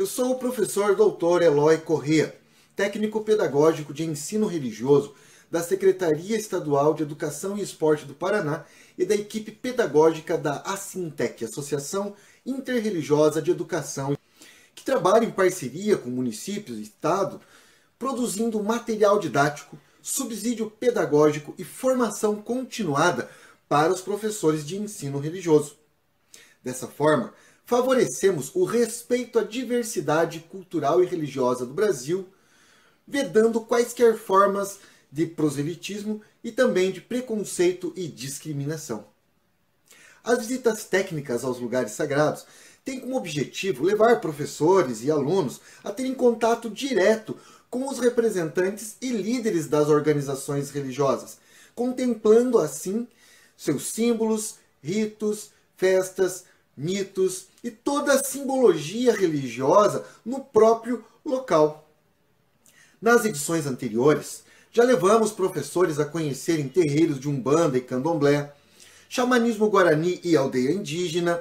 Eu sou o professor Dr. Eloy Corrêa, técnico pedagógico de ensino religioso da Secretaria Estadual de Educação e Esporte do Paraná e da equipe pedagógica da Assintec, Associação Interreligiosa de Educação, que trabalha em parceria com municípios e estado, produzindo material didático, subsídio pedagógico e formação continuada para os professores de ensino religioso. Dessa forma, favorecemos o respeito à diversidade cultural e religiosa do Brasil, vedando quaisquer formas de proselitismo e também de preconceito e discriminação. As visitas técnicas aos lugares sagrados têm como objetivo levar professores e alunos a terem contato direto com os representantes e líderes das organizações religiosas, contemplando assim seus símbolos, ritos, festas, mitos e toda a simbologia religiosa no próprio local. Nas edições anteriores, já levamos professores a conhecerem terreiros de Umbanda e Candomblé, xamanismo guarani e aldeia indígena,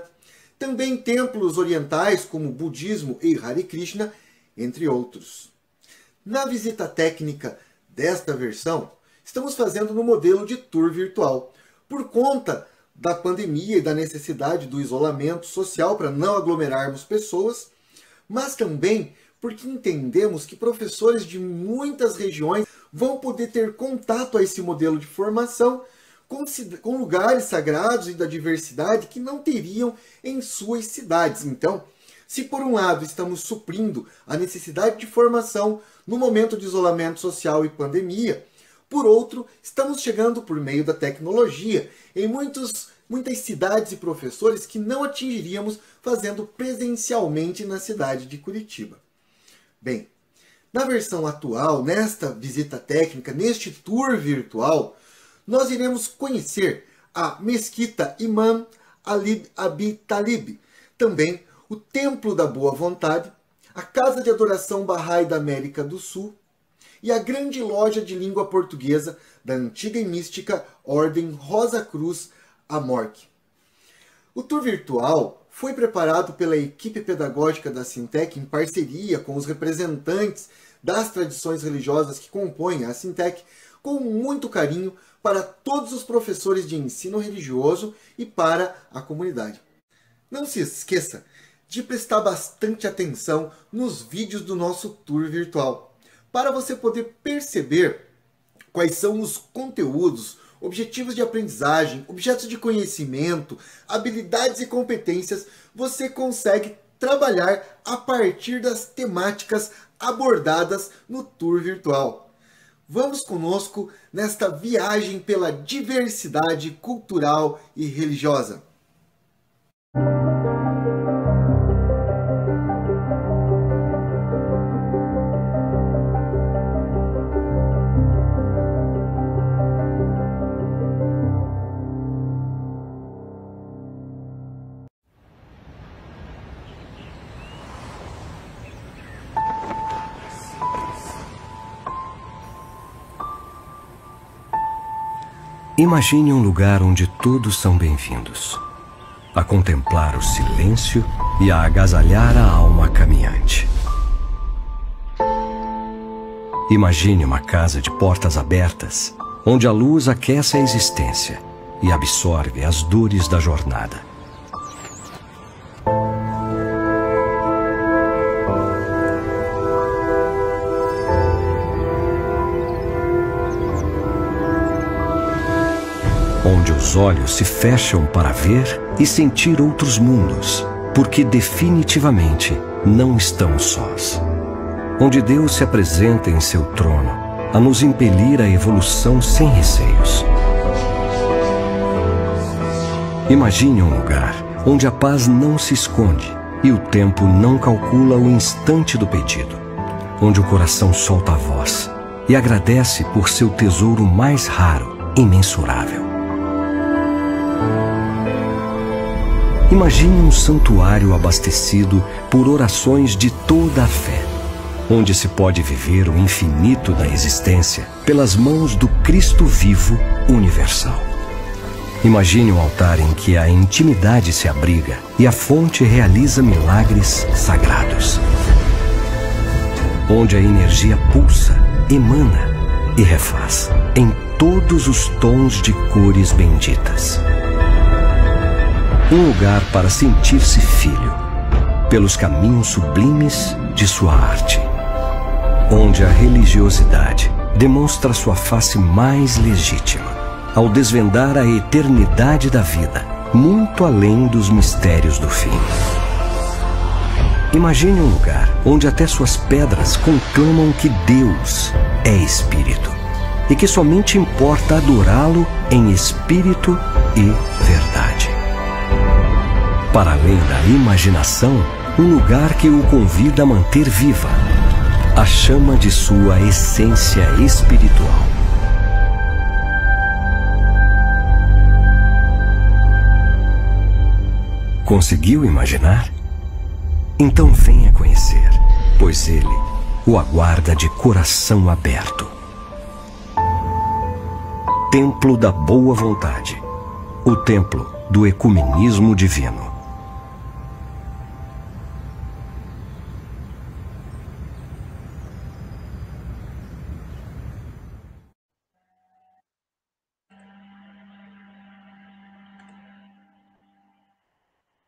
também templos orientais como budismo e Hare Krishna, entre outros. Na visita técnica desta versão, estamos fazendo no modelo de tour virtual, por conta da pandemia e da necessidade do isolamento social para não aglomerarmos pessoas, mas também porque entendemos que professores de muitas regiões vão poder ter contato a esse modelo de formação com lugares sagrados e da diversidade que não teriam em suas cidades. Então, se por um lado estamos suprindo a necessidade de formação no momento de isolamento social e pandemia, por outro, estamos chegando por meio da tecnologia em muitas cidades e professores que não atingiríamos fazendo presencialmente na cidade de Curitiba. Bem, na versão atual, nesta visita técnica, neste tour virtual, nós iremos conhecer a Mesquita Imam Ali Abi Talib, também o Templo da Boa Vontade, a Casa de Adoração Bahá'í da América do Sul e a grande loja de língua portuguesa da antiga e mística Ordem Rosa Cruz Amorque. O tour virtual foi preparado pela equipe pedagógica da Assintec em parceria com os representantes das tradições religiosas que compõem a Assintec, com muito carinho para todos os professores de ensino religioso e para a comunidade. Não se esqueça de prestar bastante atenção nos vídeos do nosso tour virtual, para você poder perceber quais são os conteúdos, objetivos de aprendizagem, objetos de conhecimento, habilidades e competências você consegue trabalhar a partir das temáticas abordadas no tour virtual. Vamos conosco nesta viagem pela diversidade cultural e religiosa. Imagine um lugar onde todos são bem-vindos, a contemplar o silêncio e a agasalhar a alma caminhante. Imagine uma casa de portas abertas, onde a luz aquece a existência e absorve as dores da jornada. Onde os olhos se fecham para ver e sentir outros mundos, porque definitivamente não estão sós. Onde Deus se apresenta em seu trono, a nos impelir à evolução sem receios. Imagine um lugar onde a paz não se esconde e o tempo não calcula o instante do pedido. Onde o coração solta a voz e agradece por seu tesouro mais raro, imensurável. Imagine um santuário abastecido por orações de toda a fé, onde se pode viver o infinito da existência pelas mãos do Cristo vivo universal. Imagine um altar em que a intimidade se abriga e a fonte realiza milagres sagrados. onde a energia pulsa, emana e refaz em todos os tons de cores benditas. Um lugar para sentir-se filho, pelos caminhos sublimes de sua arte, onde a religiosidade demonstra sua face mais legítima, ao desvendar a eternidade da vida, muito além dos mistérios do fim. Imagine um lugar onde até suas pedras conclamam que Deus é Espírito e que somente importa adorá-lo em espírito e verdade. Para além da imaginação, um lugar que o convida a manter viva a chama de sua essência espiritual. Conseguiu imaginar? Então venha conhecer, pois ele o aguarda de coração aberto. Templo da Boa Vontade, o templo do ecumenismo divino.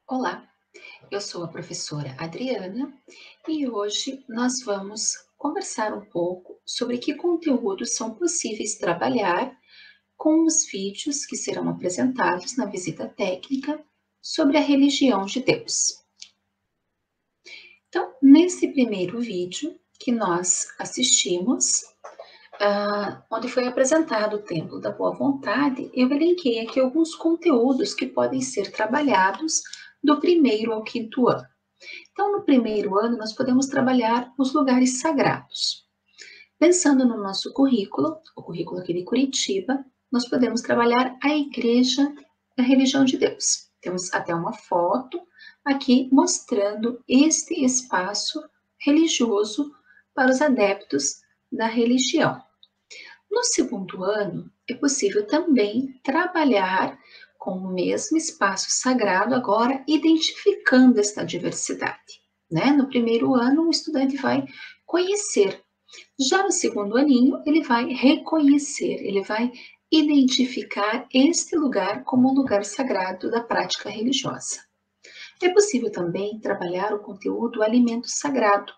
Olá, eu sou a professora Adriana e hoje nós vamos conversar um pouco sobre que conteúdos são possíveis trabalhar com os vídeos que serão apresentados na visita técnica sobre a religião de Deus. Então, nesse primeiro vídeo que nós assistimos, onde foi apresentado o Templo da Boa Vontade, eu elenquei aqui alguns conteúdos que podem ser trabalhados do 1º ao 5º ano. Então, no 1º ano, nós podemos trabalhar os lugares sagrados. Pensando no nosso currículo, o currículo aqui de Curitiba, nós podemos trabalhar a Igreja da Religião de Deus. Temos até uma foto aqui mostrando este espaço religioso para os adeptos da religião. No 2º ano, é possível também trabalhar com o mesmo espaço sagrado, agora identificando esta diversidade, né? No 1º ano, o estudante vai conhecer. Já no 2º aninho, ele vai reconhecer, ele vai identificar este lugar como um lugar sagrado da prática religiosa. É possível também trabalhar o conteúdo alimento sagrado,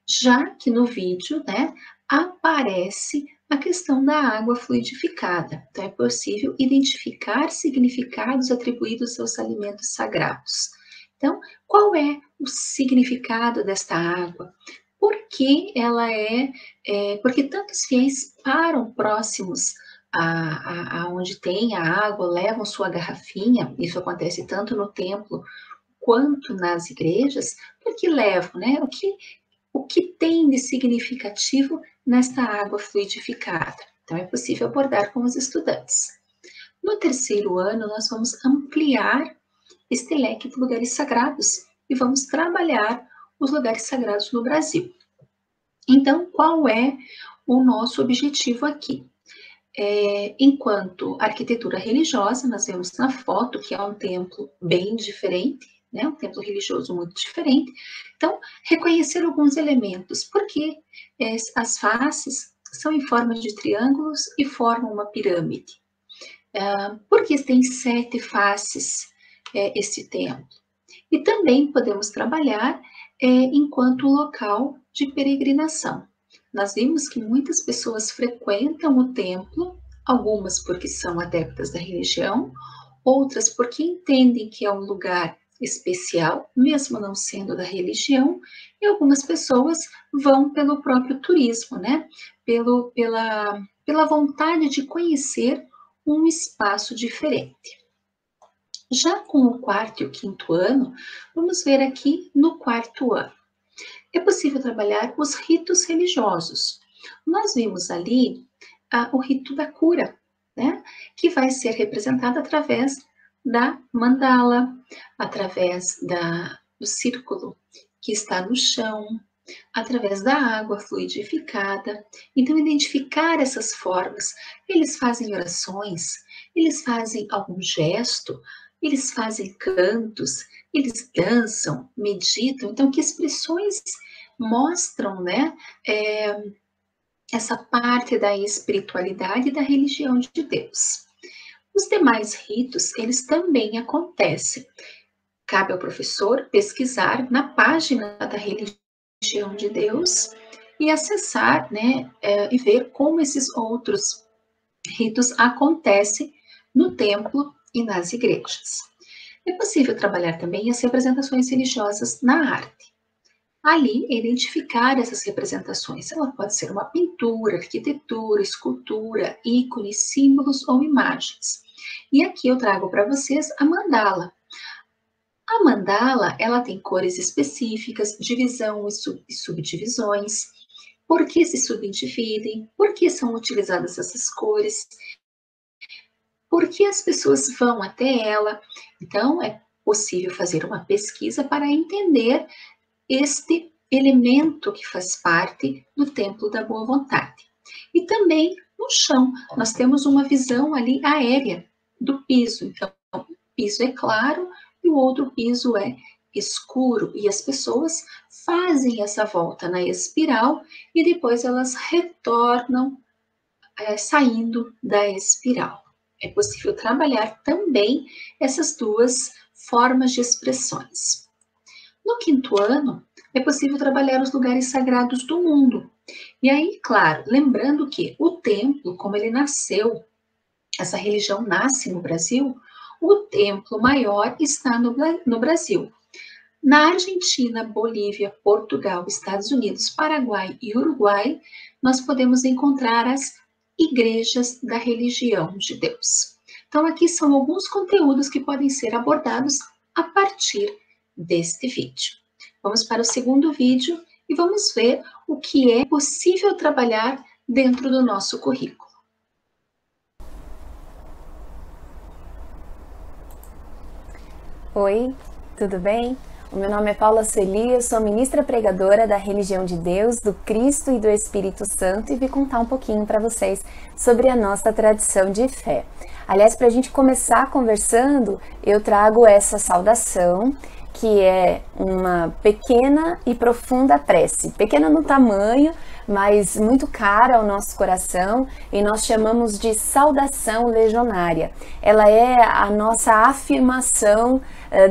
já que no vídeo, né, aparece a questão da água fluidificada. Então, é possível identificar significados atribuídos aos alimentos sagrados. Então, qual é o significado desta água? Por que ela porque tantos fiéis param próximos a onde tem a água, levam sua garrafinha, isso acontece tanto no templo quanto nas igrejas, porque levam, né? O que tem de significativo nesta água fluidificada? Então, é possível abordar com os estudantes. No 3º ano, nós vamos ampliar este leque de lugares sagrados e vamos trabalhar os lugares sagrados no Brasil. Então, qual é o nosso objetivo aqui? Enquanto arquitetura religiosa, nós vemos na foto que é um templo bem diferente, né? Um templo religioso muito diferente. Então, reconhecer alguns elementos, porque as faces são em forma de triângulos e formam uma pirâmide. Porque tem 7 faces este templo. E também podemos trabalhar enquanto local de peregrinação. Nós vimos que muitas pessoas frequentam o templo, algumas porque são adeptas da religião, outras porque entendem que é um lugar especial, mesmo não sendo da religião, e algumas pessoas vão pelo próprio turismo, né? Pela vontade de conhecer um espaço diferente. Já com o 4º e o 5º ano, vamos ver aqui no 4º ano. É possível trabalhar os ritos religiosos. Nós vimos ali o rito da cura, né? Que vai ser representado através da mandala, através do círculo que está no chão, através da água fluidificada. Então, identificar essas formas. Eles fazem orações, eles fazem algum gesto, eles fazem cantos, eles dançam, meditam. Então, que expressões mostram, né, essa parte da espiritualidade e da religião de Deus. Os demais ritos, eles também acontecem. Cabe ao professor pesquisar na página da religião de Deus e acessar, né, e ver como esses outros ritos acontecem no templo e nas igrejas. É possível trabalhar também as representações religiosas na arte. Ali, identificar essas representações. Ela pode ser uma pintura, arquitetura, escultura, ícones, símbolos ou imagens. E aqui eu trago para vocês a mandala. A mandala, ela tem cores específicas, divisão e subdivisões. Por que se subdividem? Por que são utilizadas essas cores? Por que as pessoas vão até ela? Então, é possível fazer uma pesquisa para entender este elemento que faz parte do Templo da Boa Vontade. E também no chão, nós temos uma visão ali aérea do piso. Então, o piso é claro e o outro piso é escuro. E as pessoas fazem essa volta na espiral e depois elas retornam saindo da espiral. É possível trabalhar também essas duas formas de expressões. No 5º ano, é possível trabalhar os lugares sagrados do mundo. E aí, claro, lembrando que o templo, como ele nasceu, essa religião nasce no Brasil, o templo maior está no Brasil. Na Argentina, Bolívia, Portugal, Estados Unidos, Paraguai e Uruguai, nós podemos encontrar as igrejas da religião de Deus. Então, aqui são alguns conteúdos que podem ser abordados a partir deste vídeo. Vamos para o 2º vídeo e vamos ver o que é possível trabalhar dentro do nosso currículo. Oi, tudo bem? O meu nome é Paula Sueli, eu sou ministra pregadora da religião de Deus, do Cristo e do Espírito Santo e vim contar um pouquinho para vocês sobre a nossa tradição de fé. Aliás, para a gente começar conversando, eu trago essa saudação, que é uma pequena e profunda prece. Pequena no tamanho, mas muito cara ao nosso coração, e nós chamamos de saudação legionária. Ela é a nossa afirmação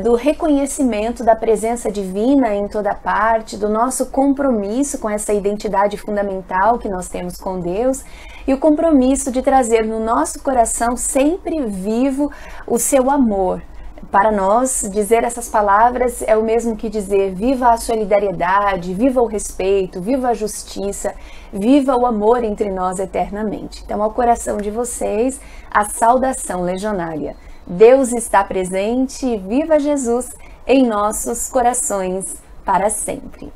do reconhecimento da presença divina em toda parte, do nosso compromisso com essa identidade fundamental que nós temos com Deus, e o compromisso de trazer no nosso coração sempre vivo o seu amor. Para nós, dizer essas palavras é o mesmo que dizer viva a solidariedade, viva o respeito, viva a justiça, viva o amor entre nós eternamente. Então, ao coração de vocês, a saudação legionária. Deus está presente, viva Jesus em nossos corações para sempre.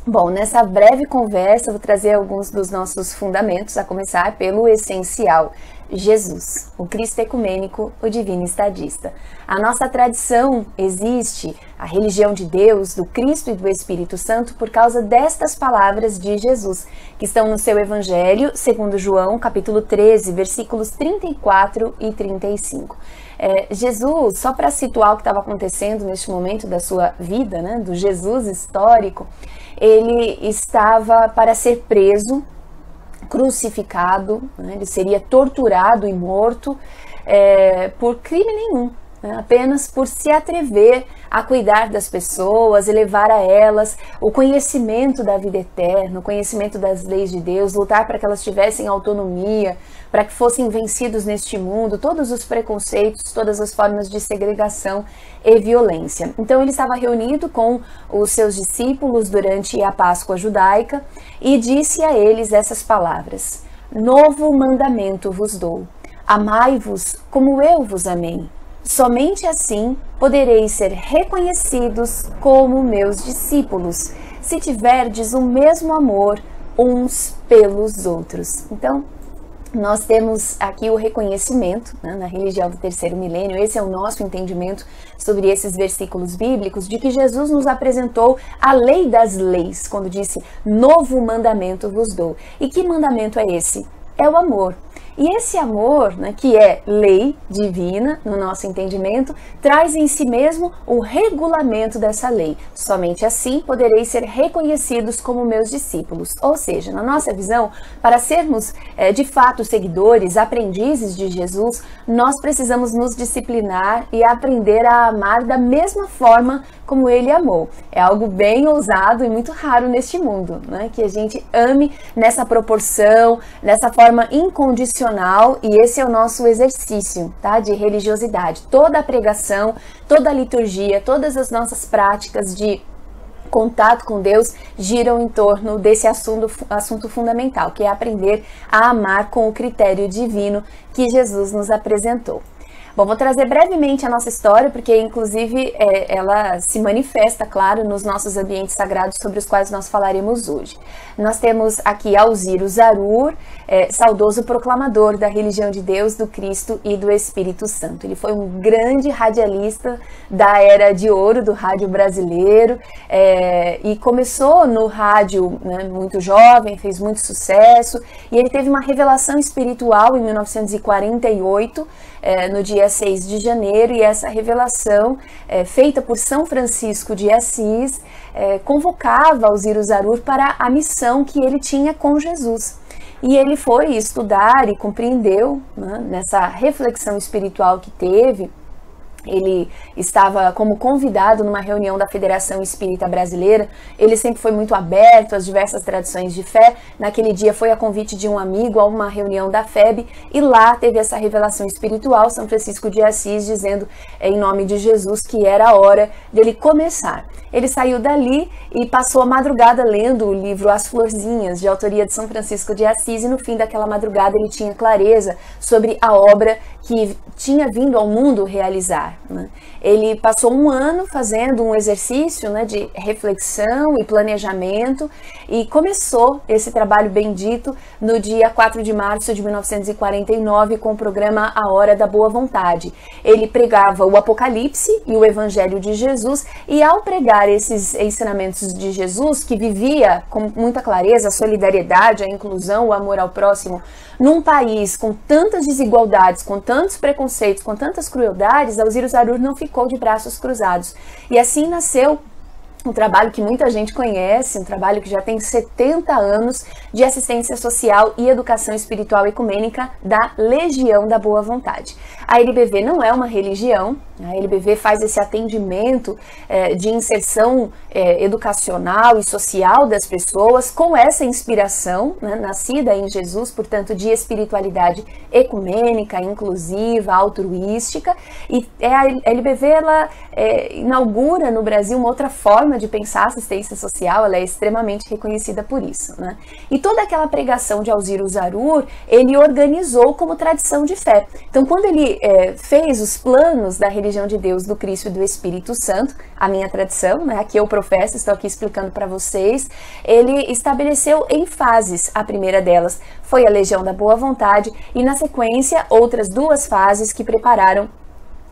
Bom, nessa breve conversa eu vou trazer alguns dos nossos fundamentos, a começar pelo essencial. Jesus, o Cristo ecumênico, o divino estadista. A nossa tradição existe, a religião de Deus, do Cristo e do Espírito Santo, por causa destas palavras de Jesus, que estão no seu Evangelho, segundo João, capítulo 13, versículos 34 e 35. Jesus, só para situar o que estava acontecendo neste momento da sua vida, né, do Jesus histórico, ele estava para ser preso, crucificado, né? Ele seria torturado e morto por crime nenhum, né? Apenas por se atrever a cuidar das pessoas, elevar a elas o conhecimento da vida eterna, o conhecimento das leis de Deus, lutar para que elas tivessem autonomia, para que fossem vencidos neste mundo todos os preconceitos, todas as formas de segregação e violência. Então ele estava reunido com os seus discípulos durante a Páscoa judaica e disse a eles essas palavras: Novo mandamento vos dou, amai-vos como eu vos amei. Somente assim podereis ser reconhecidos como meus discípulos, se tiverdes o mesmo amor uns pelos outros. Então, nós temos aqui o reconhecimento, né, na religião do 3º milênio, esse é o nosso entendimento sobre esses versículos bíblicos, de que Jesus nos apresentou a lei das leis, quando disse, novo mandamento vos dou. E que mandamento é esse? É o amor. E esse amor, né, que é lei divina, no nosso entendimento, traz em si mesmo o regulamento dessa lei. Somente assim podereis ser reconhecidos como meus discípulos. Ou seja, na nossa visão, para sermos de fato seguidores, aprendizes de Jesus, nós precisamos nos disciplinar e aprender a amar da mesma forma como ele amou. É algo bem ousado e muito raro neste mundo, né? Que a gente ame nessa proporção, nessa forma incondicional, e esse é o nosso exercício, tá? De religiosidade. Toda a pregação, toda a liturgia, todas as nossas práticas de contato com Deus giram em torno desse assunto fundamental, que é aprender a amar com o critério divino que Jesus nos apresentou. Bom, vou trazer brevemente a nossa história, porque inclusive ela se manifesta, claro, nos nossos ambientes sagrados sobre os quais nós falaremos hoje. Nós temos aqui Alziro Zarur, saudoso proclamador da religião de Deus, do Cristo e do Espírito Santo. Ele foi um grande radialista da era de ouro do rádio brasileiro e começou no rádio, né, muito jovem, fez muito sucesso, e ele teve uma revelação espiritual em 1948, no dia 6 de janeiro, e essa revelação, feita por São Francisco de Assis, convocava Alziro Zarur para a missão que ele tinha com Jesus. E ele foi estudar e compreendeu, né, nessa reflexão espiritual que teve. Ele estava como convidado numa reunião da Federação Espírita Brasileira. Ele sempre foi muito aberto às diversas tradições de fé. Naquele dia foi a convite de um amigo a uma reunião da FEB, e lá teve essa revelação espiritual, São Francisco de Assis dizendo em nome de Jesus que era a hora dele começar. Ele saiu dali e passou a madrugada lendo o livro As Florzinhas, de autoria de São Francisco de Assis, e no fim daquela madrugada ele tinha clareza sobre a obra que tinha vindo ao mundo realizar, né? Ele passou um ano fazendo um exercício, né, de reflexão e planejamento, e começou esse trabalho bendito no dia 4 de março de 1949 com o programa A Hora da Boa Vontade. Ele pregava o Apocalipse e o Evangelho de Jesus, e ao pregar esses ensinamentos de Jesus, que vivia com muita clareza a solidariedade, a inclusão, o amor ao próximo, num país com tantas desigualdades, com tantos preconceitos, com tantas crueldades, Alziro Zarur não ficou de braços cruzados. E assim nasceu um trabalho que muita gente conhece, um trabalho que já tem 70 anos de assistência social e educação espiritual ecumênica da Legião da Boa Vontade. A LBV não é uma religião, a LBV faz esse atendimento de inserção educacional e social das pessoas com essa inspiração, né, nascida em Jesus, portanto, de espiritualidade ecumênica, inclusiva, altruística, e a LBV ela inaugura no Brasil uma outra forma de pensar assistência social. Ela é extremamente reconhecida por isso, né? E toda aquela pregação de Alziro Zarur, ele organizou como tradição de fé. Então, quando ele fez os planos da religião de Deus, do Cristo e do Espírito Santo, a minha tradição, né, aqui eu professo, estou aqui explicando para vocês, ele estabeleceu em fases. A primeira delas foi a Legião da Boa Vontade, e na sequência outras duas fases que prepararam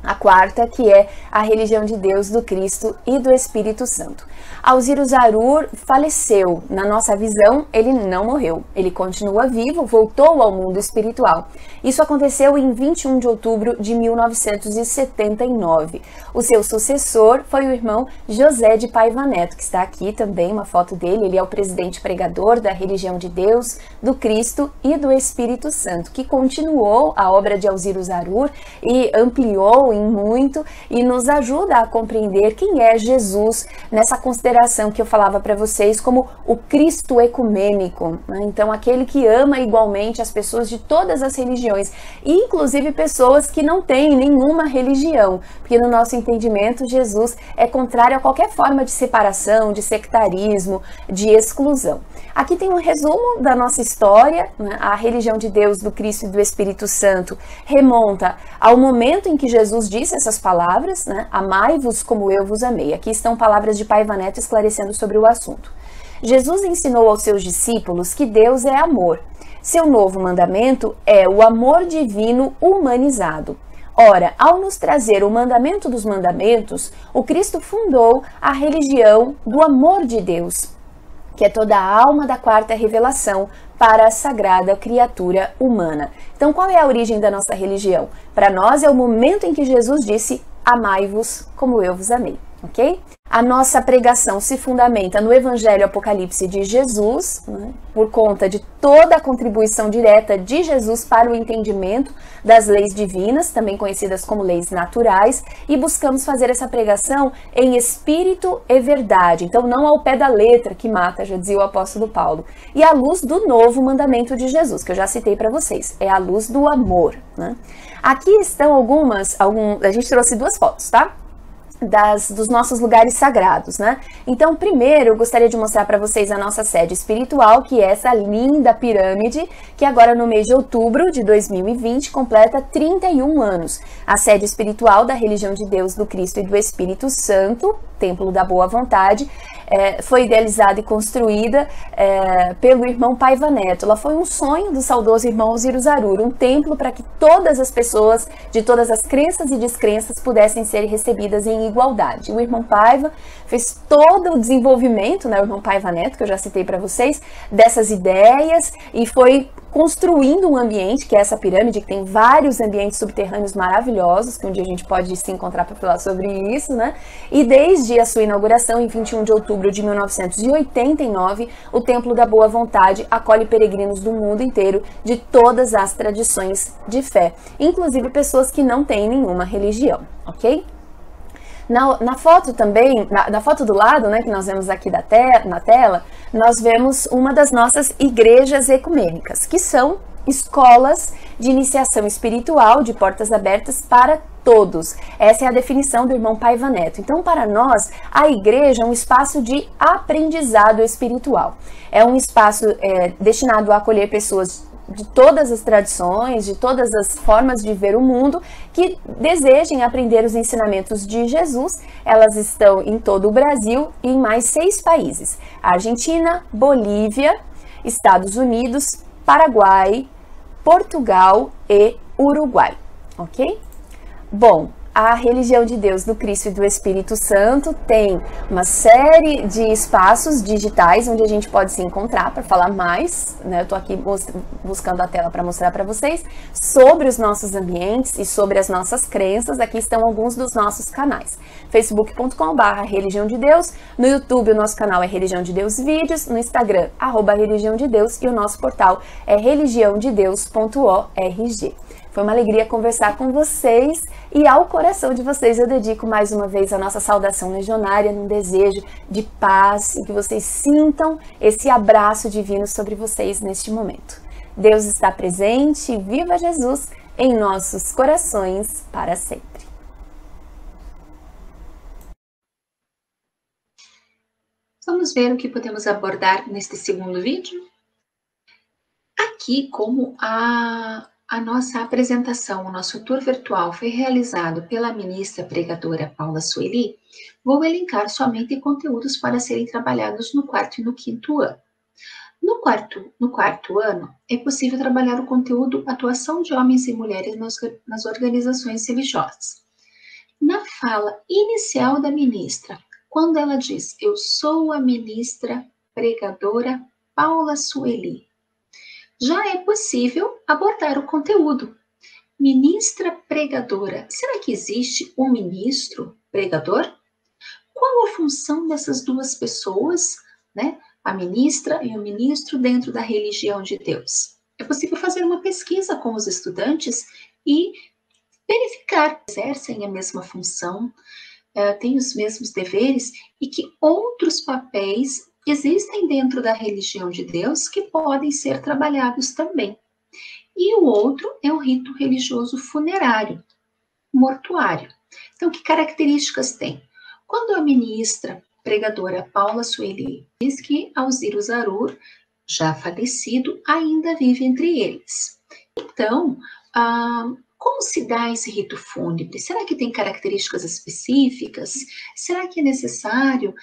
a quarta, que é a religião de Deus, do Cristo e do Espírito Santo. Alziro Zarur faleceu. Na nossa visão, ele não morreu. Ele continua vivo, voltou ao mundo espiritual. Isso aconteceu em 21 de outubro de 1979. O seu sucessor foi o irmão José de Paiva Neto, que está aqui também, uma foto dele. Ele é o presidente pregador da religião de Deus, do Cristo e do Espírito Santo, que continuou a obra de Alziro Zarur e ampliou em muito, e nos ajuda a compreender quem é Jesus nessa consideração que eu falava para vocês como o Cristo ecumênico, né? Então, aquele que ama igualmente as pessoas de todas as religiões, inclusive pessoas que não têm nenhuma religião, porque no nosso entendimento Jesus é contrário a qualquer forma de separação, de sectarismo, de exclusão. Aqui tem um resumo da nossa história, né? A religião de Deus, do Cristo e do Espírito Santo remonta ao momento em que Jesus disse essas palavras, né? Amai-vos como eu vos amei. Aqui estão palavras de Paiva Neto esclarecendo sobre o assunto. Jesus ensinou aos seus discípulos que Deus é amor. Seu novo mandamento é o amor divino humanizado. Ora, ao nos trazer o mandamento dos mandamentos, o Cristo fundou a religião do amor de Deus. que é toda a alma da quarta revelação para a sagrada criatura humana. Então, qual é a origem da nossa religião? Para nós é o momento em que Jesus disse: amai-vos como eu vos amei, ok? A nossa pregação se fundamenta no Evangelho Apocalipse de Jesus, né, por conta de toda a contribuição direta de Jesus para o entendimento das leis divinas, também conhecidas como leis naturais, e buscamos fazer essa pregação em espírito e verdade, então não ao pé da letra que mata, já dizia o apóstolo Paulo, e à luz do novo mandamento de Jesus, que eu já citei para vocês, é a luz do amor, né? Aqui estão a gente trouxe duas fotos, tá? Dos nossos lugares sagrados, né? Então, primeiro, eu gostaria de mostrar para vocês a nossa sede espiritual, que é essa linda pirâmide, que agora no mês de outubro de 2020 completa 31 anos. A sede espiritual da Religião de Deus, do Cristo e do Espírito Santo, Templo da Boa Vontade, foi idealizada e construída pelo irmão Paiva Neto. Ela foi um sonho do saudoso irmão Osiris Arur, um templo para que todas as pessoas de todas as crenças e descrenças pudessem ser recebidas em igualdade. O irmão Paiva fez todo o desenvolvimento, né, o irmão Paiva Neto, que eu já citei para vocês, dessas ideias, e foi construindo um ambiente, que é essa pirâmide, que tem vários ambientes subterrâneos maravilhosos, que um dia a gente pode se encontrar para falar sobre isso, né? E desde a sua inauguração, em 21 de outubro de 1989, o Templo da Boa Vontade acolhe peregrinos do mundo inteiro, de todas as tradições de fé, inclusive pessoas que não têm nenhuma religião, ok? Na foto também, na foto do lado, né, que nós vemos aqui na tela, nós vemos uma das nossas igrejas ecumênicas, que são escolas de iniciação espiritual de portas abertas para todos. Essa é a definição do irmão Paiva Neto. Então, para nós, a igreja é um espaço de aprendizado espiritual. É um espaço destinado a acolher pessoas de todas as tradições, de todas as formas de ver o mundo, que desejem aprender os ensinamentos de Jesus. Elas estão em todo o Brasil e em mais 6 países: Argentina, Bolívia, Estados Unidos, Paraguai, Portugal e Uruguai, ok? Bom, a Religião de Deus, do Cristo e do Espírito Santo tem uma série de espaços digitais onde a gente pode se encontrar para falar mais, né? Eu estou aqui buscando a tela para mostrar para vocês sobre os nossos ambientes e sobre as nossas crenças. Aqui estão alguns dos nossos canais: facebook.com/Religião de Deus, no YouTube o nosso canal é Religião de Deus Vídeos, no Instagram @Religião de Deus, e o nosso portal é religiãodedeus.org. Foi uma alegria conversar com vocês, e ao coração de vocês eu dedico mais uma vez a nossa saudação legionária, num desejo de paz, e que vocês sintam esse abraço divino sobre vocês neste momento. Deus está presente, e viva Jesus em nossos corações para sempre. Vamos ver o que podemos abordar neste segundo vídeo? Aqui, como a nossa apresentação, o nosso tour virtual foi realizado pela ministra pregadora Paula Sueli, vou elencar somente conteúdos para serem trabalhados no 4º e no 5º ano. No quarto ano, é possível trabalhar o conteúdo Atuação de Homens e Mulheres nas Organizações Religiosas. Na fala inicial da ministra, quando ela diz: "Eu sou a ministra pregadora Paula Sueli", já é possível abordar o conteúdo. Ministra pregadora. Será que existe um ministro pregador? Qual a função dessas duas pessoas, né? A ministra e o ministro dentro da religião de Deus? É possível fazer uma pesquisa com os estudantes e verificar se exercem a mesma função, têm os mesmos deveres, e que outros papéis existem dentro da religião de Deus que podem ser trabalhados também. E o outro é o rito religioso funerário, mortuário. Então, que características tem? Quando a ministra pregadora Paula Sueli diz que Osiris Arur, já falecido, ainda vive entre eles. Então, Como se dá esse rito fúnebre? Será que tem características específicas? Será que é necessário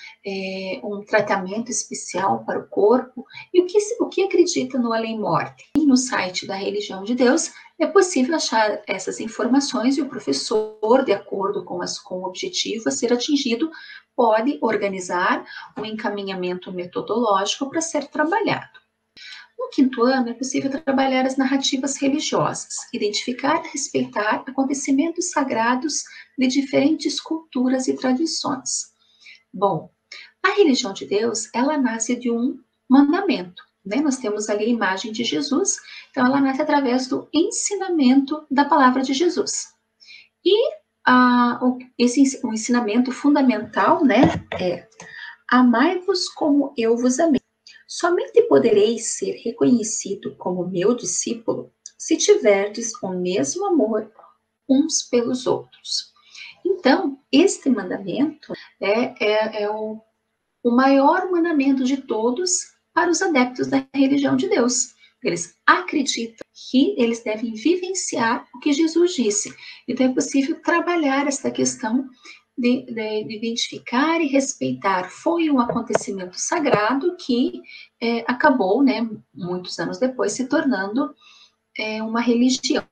um tratamento especial para o corpo? E o que acredita no além-morte? No site da Religião de Deus é possível achar essas informações e o professor, de acordo com o objetivo a ser atingido, pode organizar um encaminhamento metodológico para ser trabalhado. No quinto ano, é possível trabalhar as narrativas religiosas, identificar e respeitar acontecimentos sagrados de diferentes culturas e tradições. Bom, a religião de Deus, ela nasce de um mandamento, né? Nós temos ali a imagem de Jesus, então ela nasce através do ensinamento da palavra de Jesus. E o ensinamento fundamental, né, é: amai-vos como eu vos amei. Somente podereis ser reconhecido como meu discípulo se tiverdes o mesmo amor uns pelos outros. Então, este mandamento é o maior mandamento de todos para os adeptos da religião de Deus. Eles acreditam que eles devem vivenciar o que Jesus disse. Então, é possível trabalhar esta questão de identificar e respeitar. Foi um acontecimento sagrado que acabou, né, muitos anos depois, se tornando uma religião.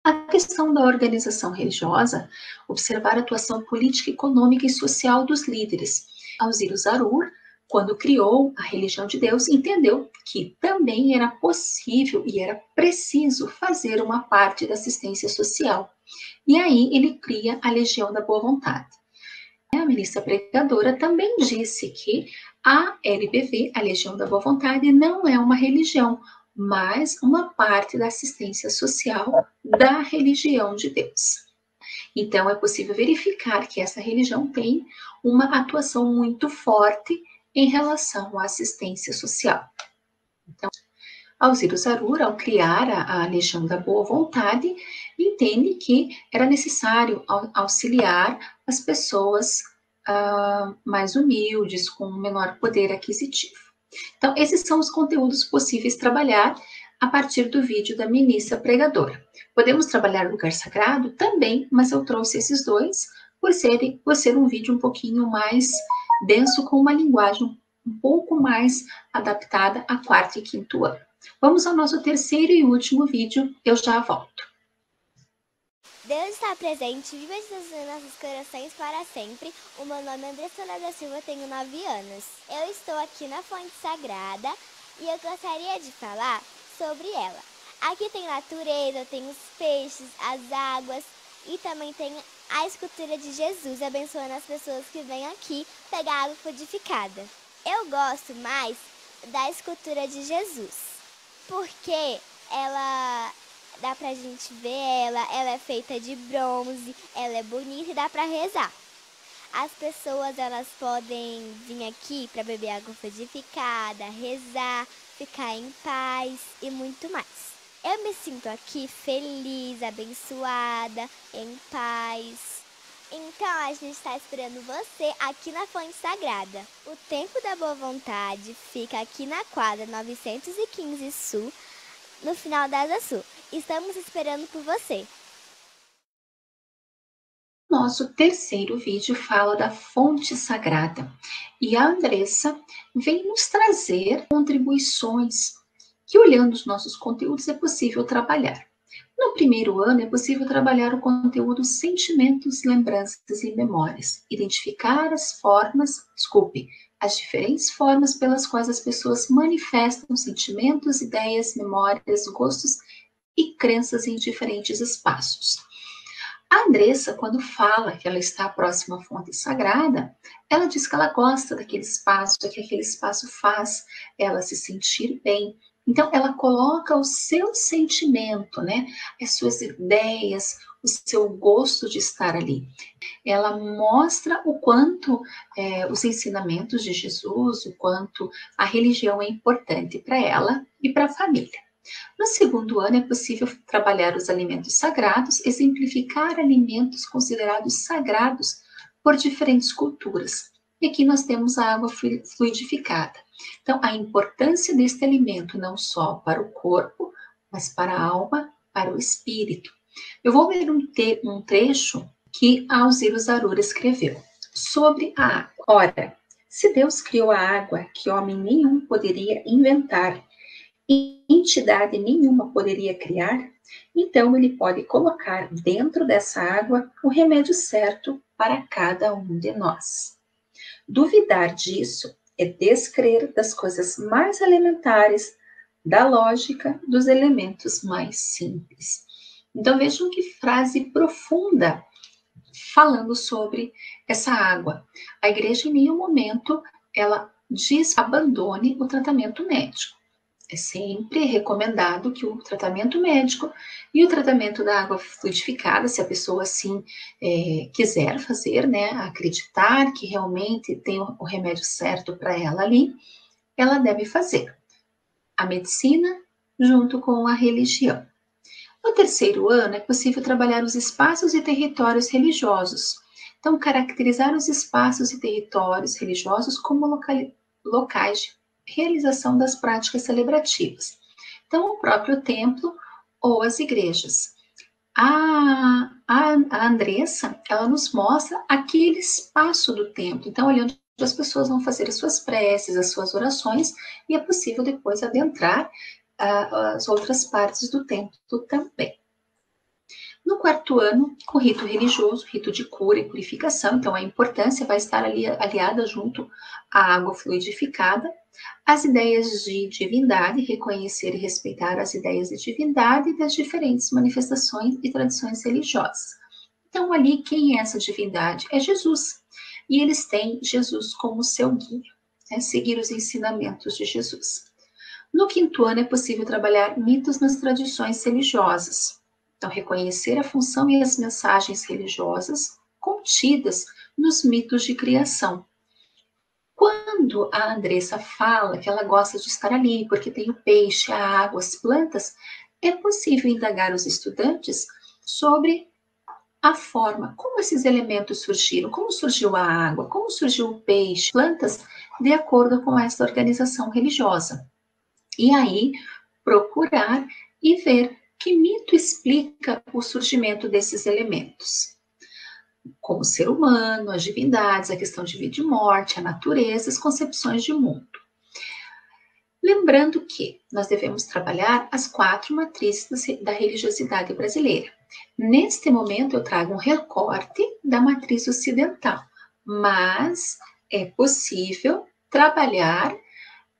A questão da organização religiosa, observar a atuação política, econômica e social dos líderes. Osiris Arur, quando criou a religião de Deus, entendeu que também era possível e era preciso fazer uma parte da assistência social. E aí ele cria a Legião da Boa Vontade. A ministra pregadora também disse que a LBV, a Legião da Boa Vontade, não é uma religião, mas uma parte da assistência social da religião de Deus. Então, é possível verificar que essa religião tem uma atuação muito forte em relação à assistência social. Então, Osiris Arur, ao criar a Legião da Boa Vontade, entende que era necessário auxiliar as pessoas mais humildes, com menor poder aquisitivo. Então, esses são os conteúdos possíveis trabalhar a partir do vídeo da ministra pregadora. Podemos trabalhar lugar sagrado? Também, mas eu trouxe esses dois por ser um vídeo um pouquinho mais denso, com uma linguagem um pouco mais adaptada a quarto e quinto ano. Vamos ao nosso terceiro e último vídeo, eu já volto. Deus está presente, viva Jesus em nossos corações para sempre. O meu nome é Andressa da Silva, tenho 9 anos. Eu estou aqui na Fonte Sagrada e eu gostaria de falar sobre ela. Aqui tem natureza, tem os peixes, as águas e também tem a escultura de Jesus abençoando as pessoas que vêm aqui pegar água purificada. Eu gosto mais da escultura de Jesus, porque ela dá pra gente ver ela é feita de bronze, ela é bonita e dá pra rezar. As pessoas, elas podem vir aqui para beber água purificada, rezar, ficar em paz e muito mais. Eu me sinto aqui feliz, abençoada, em paz. Então, a gente está esperando você aqui na Fonte Sagrada. O Templo da Boa Vontade fica aqui na quadra 915 Sul, no final da Asa Sul. Estamos esperando por você. Nosso terceiro vídeo fala da Fonte Sagrada. E a Andressa vem nos trazer contribuições que, olhando os nossos conteúdos, é possível trabalhar. No primeiro ano, é possível trabalhar o conteúdo sentimentos, lembranças e memórias. Identificar as diferentes formas pelas quais as pessoas manifestam sentimentos, ideias, memórias, gostos e crenças em diferentes espaços. A Andressa, quando fala que ela está próxima à fonte sagrada, ela diz que ela gosta daquele espaço, que aquele espaço faz ela se sentir bem. Então, ela coloca o seu sentimento, né, as suas ideias, o seu gosto de estar ali. Ela mostra o quanto os ensinamentos de Jesus, o quanto a religião é importante para ela e para a família. No segundo ano, é possível trabalhar os alimentos sagrados, exemplificar alimentos considerados sagrados por diferentes culturas. E aqui nós temos a água fluidificada. Então, a importância deste alimento não só para o corpo, mas para a alma, para o espírito. Eu vou ler um trecho que Alzira Zarura escreveu sobre a água. Ora, se Deus criou a água que homem nenhum poderia inventar, e entidade nenhuma poderia criar, então ele pode colocar dentro dessa água o remédio certo para cada um de nós. Duvidar disso é descrer das coisas mais elementares, da lógica dos elementos mais simples. Então vejam que frase profunda falando sobre essa água. A igreja em nenhum momento ela diz abandone o tratamento médico. É sempre recomendado que o tratamento médico e o tratamento da água fluidificada, se a pessoa assim quiser fazer, né, acreditar que realmente tem o remédio certo para ela ali, ela deve fazer. A medicina junto com a religião. No terceiro ano, é possível trabalhar os espaços e territórios religiosos. Então, caracterizar os espaços e territórios religiosos como locais de realização das práticas celebrativas. Então, o próprio templo ou as igrejas. A Andressa, ela nos mostra aquele espaço do templo. Então, ali onde as pessoas vão fazer as suas preces, as suas orações, e é possível depois adentrar as outras partes do templo também. No quarto ano, o rito religioso, rito de cura e purificação, então a importância vai estar ali aliada junto à água fluidificada, as ideias de divindade, reconhecer e respeitar as ideias de divindade das diferentes manifestações e tradições religiosas. Então ali, quem é essa divindade? É Jesus. E eles têm Jesus como seu guia, né? Seguir os ensinamentos de Jesus. No quinto ano, é possível trabalhar mitos nas tradições religiosas. Então, reconhecer a função e as mensagens religiosas contidas nos mitos de criação. Quando a Andressa fala que ela gosta de estar ali porque tem o peixe, a água, as plantas, é possível indagar os estudantes sobre a forma, como esses elementos surgiram, como surgiu a água, como surgiu o peixe, plantas, de acordo com essa organização religiosa. E aí, procurar e ver que mito explica o surgimento desses elementos. Como o ser humano, as divindades, a questão de vida e morte, a natureza, as concepções de mundo. Lembrando que nós devemos trabalhar as 4 matrizes da religiosidade brasileira. Neste momento eu trago um recorte da matriz ocidental, mas é possível trabalhar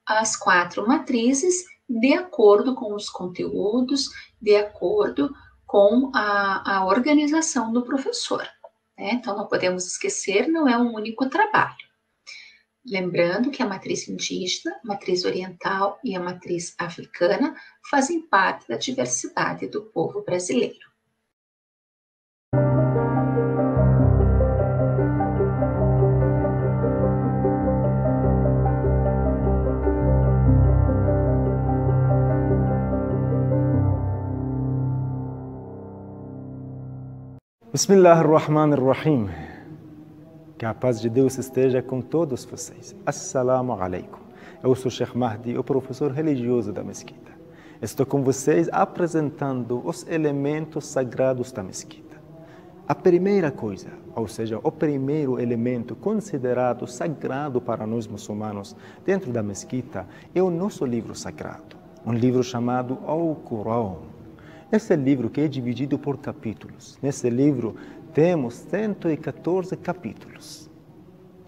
as 4 matrizes de acordo com os conteúdos, de acordo com a organização do professor, né? Então, não podemos esquecer, não é um único trabalho. Lembrando que a matriz indígena, a matriz oriental e a matriz africana fazem parte da diversidade do povo brasileiro. Bismillahirrahmanirrahim. Que a paz de Deus esteja com todos vocês. Assalamu alaikum. Eu sou Sheikh Mahdi, o professor religioso da mesquita. Estou com vocês apresentando os elementos sagrados da mesquita. A primeira coisa, ou seja, o primeiro elemento considerado sagrado para nós muçulmanos dentro da mesquita é o nosso livro sagrado, um livro chamado Al-Qur'an. Esse livro que é dividido por capítulos. Nesse livro temos 114 capítulos.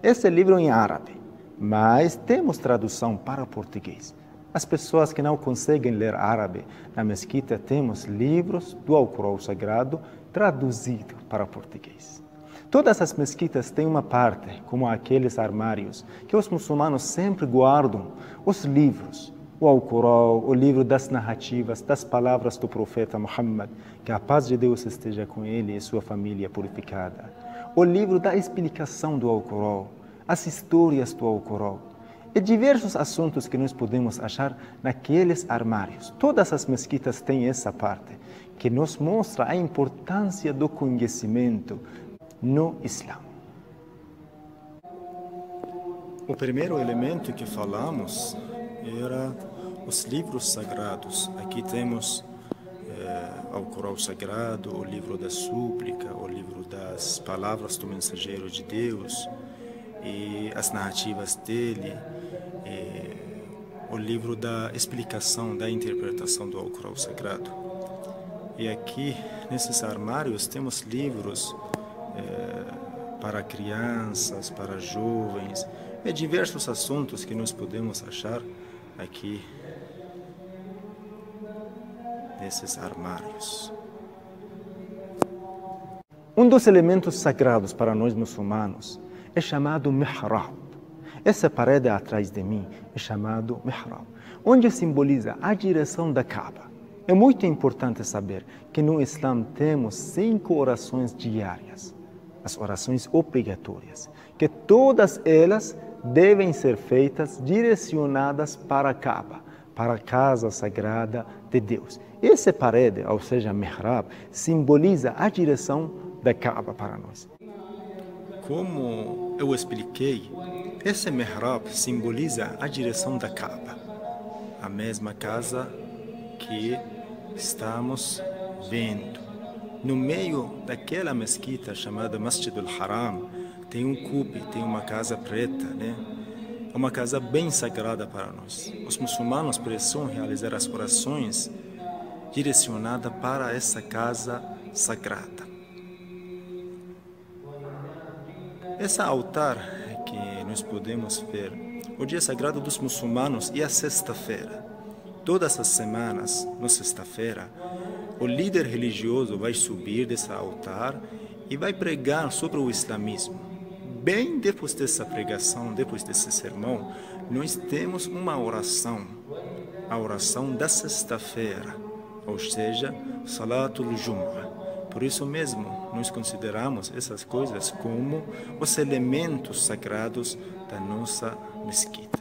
Esse livro é em árabe, mas temos tradução para português. As pessoas que não conseguem ler árabe, na mesquita temos livros do Alcorão Sagrado traduzido para português. Todas as mesquitas têm uma parte, como aqueles armários, que os muçulmanos sempre guardam os livros. O Alcorão, o livro das narrativas, das palavras do profeta Muhammad, que a paz de Deus esteja com ele e sua família purificada. O livro da explicação do Alcorão, as histórias do Alcorão e diversos assuntos que nós podemos achar naqueles armários. Todas as mesquitas têm essa parte, que nos mostra a importância do conhecimento no Islã. O primeiro elemento que falamos era os livros sagrados. Aqui temos ao Corão Sagrado, o livro da súplica, o livro das palavras do mensageiro de Deus e as narrativas dele, o livro da explicação, da interpretação do Corão Sagrado. E aqui, nesses armários, temos livros para crianças, para jovens, e diversos assuntos que nós podemos achar aqui nesses armários. Um dos elementos sagrados para nós muçulmanos é chamado mihrab. Essa parede atrás de mim é chamado mihrab, onde simboliza a direção da Kaaba. É muito importante saber que no Islã temos 5 orações diárias, as orações obrigatórias, que todas elas devem ser feitas direcionadas para a Kaaba, para a casa sagrada de Deus. Essa parede, ou seja, mihrab, simboliza a direção da Kaaba para nós. Como eu expliquei, esse mihrab simboliza a direção da Kaaba, a mesma casa que estamos vendo. No meio daquela mesquita chamada Masjid al-Haram, tem um cupe, tem uma casa preta, né? Uma casa bem sagrada para nós. Os muçulmanos precisam realizar as orações direcionadas para essa casa sagrada. Esse altar que nós podemos ver, o dia sagrado dos muçulmanos e a sexta-feira. Todas as semanas, na sexta-feira, o líder religioso vai subir desse altar e vai pregar sobre o islamismo. Bem depois dessa pregação, depois desse sermão, nós temos uma oração, a oração da sexta-feira, ou seja, Salatul Jumu'ah. Por isso mesmo, nós consideramos essas coisas como os elementos sagrados da nossa mesquita.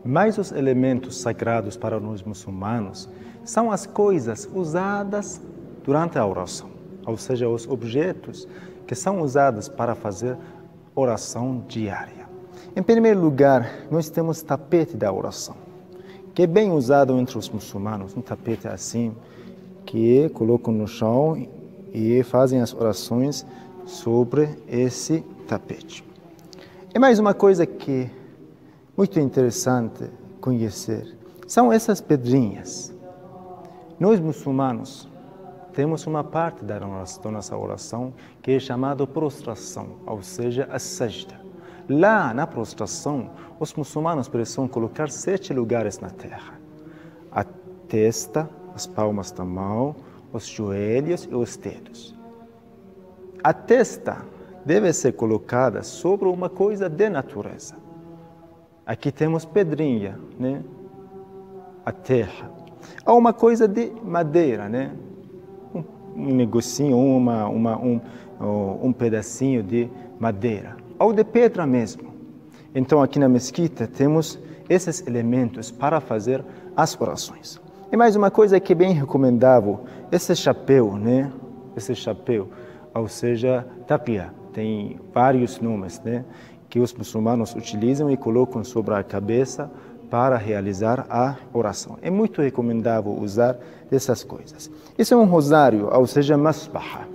Mas os elementos sagrados para nós muçulmanos são as coisas usadas durante a oração, ou seja, os objetos que são usados para fazer oração diária. Em primeiro lugar, nós temos tapete da oração, que é bem usado entre os muçulmanos, um tapete assim, que colocam no chão e fazem as orações sobre esse tapete. E mais uma coisa que é muito interessante conhecer, são essas pedrinhas. Nós muçulmanos temos uma parte da nossa oração que é chamada prostração, ou seja, a sajda. Lá na prostração, os muçulmanos precisam colocar 7 lugares na terra: a testa, as palmas da mão, os joelhos e os dedos. A testa deve ser colocada sobre uma coisa de natureza. Aqui temos pedrinha, né? A terra. Há uma coisa de madeira, né? Um negocinho, um pedacinho de madeira, ou de pedra mesmo. Então, aqui na mesquita, temos esses elementos para fazer as orações. E mais uma coisa que é bem recomendável, esse chapéu, né? Esse chapéu, ou seja, tapia, tem vários nomes, né? Que os muçulmanos utilizam e colocam sobre a cabeça para realizar a oração. É muito recomendável usar essas coisas. Isso é um rosário, ou seja, masbaha,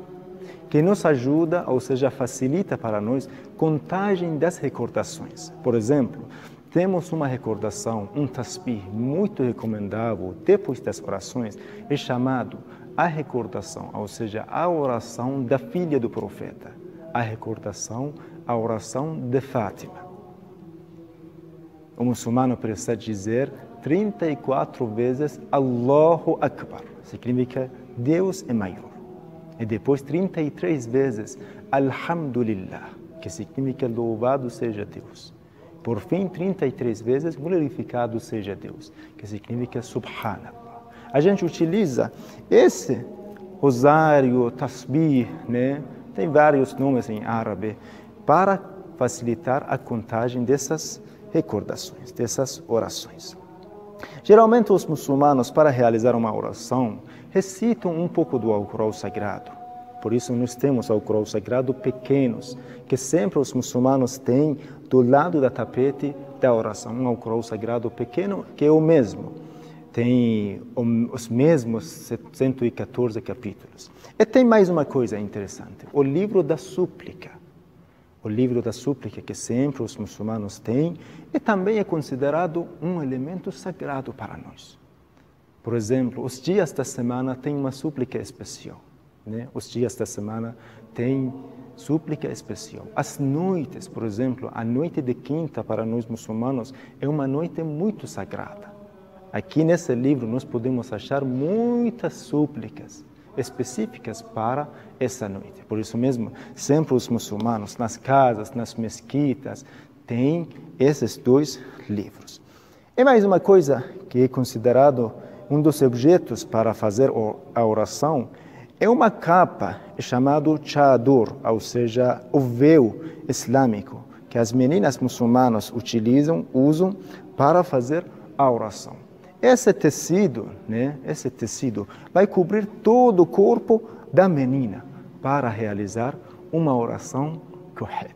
que nos ajuda, ou seja, facilita para nós contagem das recordações. Por exemplo, temos uma recordação, um tasbih muito recomendável depois das orações, é chamado a recordação, ou seja, a oração da filha do profeta, a recordação, a oração de Fátima. O muçulmano precisa dizer 34 vezes Allahu Akbar, significa Deus é maior. E depois 33 vezes Alhamdulillah, que significa louvado seja Deus. Por fim, 33 vezes glorificado seja Deus, que significa Subhanallah. A gente utiliza esse rosário, tasbih, né? Tem vários nomes em árabe, para facilitar a contagem dessas recordações, dessas orações. Geralmente os muçulmanos, para realizar uma oração, recitam um pouco do Alcorão Sagrado. Por isso nós temos Alcorão Sagrado pequenos, que sempre os muçulmanos têm do lado da tapete da oração, um Alcorão Sagrado pequeno, que é o mesmo. tem os mesmos 114 capítulos. E tem mais uma coisa interessante, o livro da súplica. O livro da súplica que sempre os muçulmanos têm e também é considerado um elemento sagrado para nós. Por exemplo, os dias da semana têm uma súplica especial, né? Os dias da semana têm súplica especial. As noites, por exemplo, a noite de quinta para nós muçulmanos é uma noite muito sagrada. Aqui nesse livro nós podemos achar muitas súplicas específicas para essa noite. Por isso mesmo, sempre os muçulmanos, nas casas, nas mesquitas, têm esses dois livros. E mais uma coisa que é considerado um dos objetos para fazer a oração é uma capa chamada chadur, ou seja, o véu islâmico, que as meninas muçulmanas usam para fazer a oração. Esse tecido, né, vai cobrir todo o corpo da menina para realizar uma oração correta.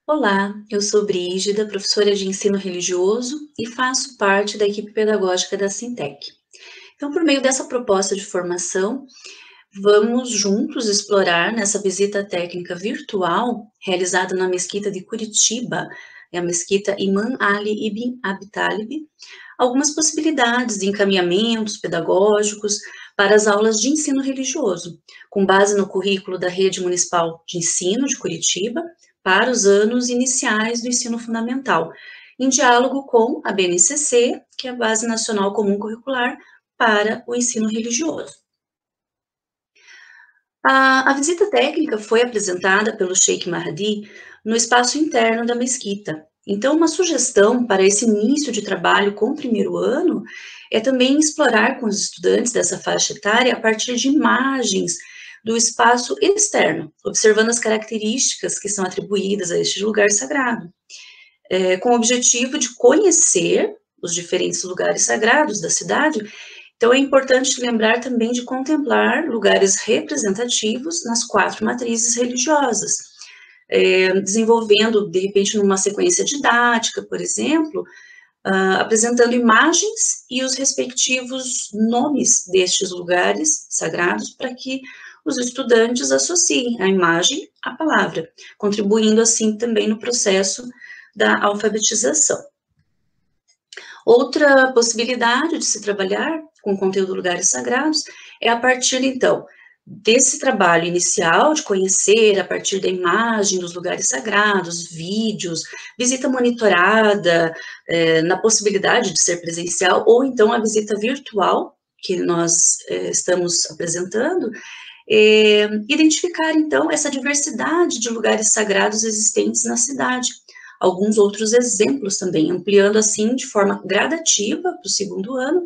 Olá, eu sou Brígida, professora de ensino religioso e faço parte da equipe pedagógica da Sintec. Então, por meio dessa proposta de formação, vamos juntos explorar nessa visita técnica virtual realizada na Mesquita de Curitiba, a Mesquita Imam Ali Ibn Abi Talib, algumas possibilidades de encaminhamentos pedagógicos para as aulas de ensino religioso, com base no currículo da Rede Municipal de Ensino de Curitiba, para os anos iniciais do ensino fundamental, em diálogo com a BNCC, que é a Base Nacional Comum Curricular para o Ensino Religioso. A visita técnica foi apresentada pelo Sheikh Mahdi no espaço interno da mesquita. Então, uma sugestão para esse início de trabalho com o primeiro ano é também explorar com os estudantes dessa faixa etária a partir de imagens do espaço externo, observando as características que são atribuídas a este lugar sagrado, com o objetivo de conhecer os diferentes lugares sagrados da cidade. Então, é importante lembrar também de contemplar lugares representativos nas 4 matrizes religiosas, desenvolvendo, de repente, numa sequência didática, por exemplo, apresentando imagens e os respectivos nomes destes lugares sagrados para que os estudantes associem a imagem à palavra, contribuindo assim também no processo da alfabetização. Outra possibilidade de se trabalhar com conteúdo lugares sagrados é a partir, então, desse trabalho inicial de conhecer a partir da imagem dos lugares sagrados, vídeos, visita monitorada, na possibilidade de ser presencial, ou então a visita virtual, que nós estamos apresentando, identificar, então, essa diversidade de lugares sagrados existentes na cidade. Alguns outros exemplos também, ampliando, assim, de forma gradativa para o segundo ano,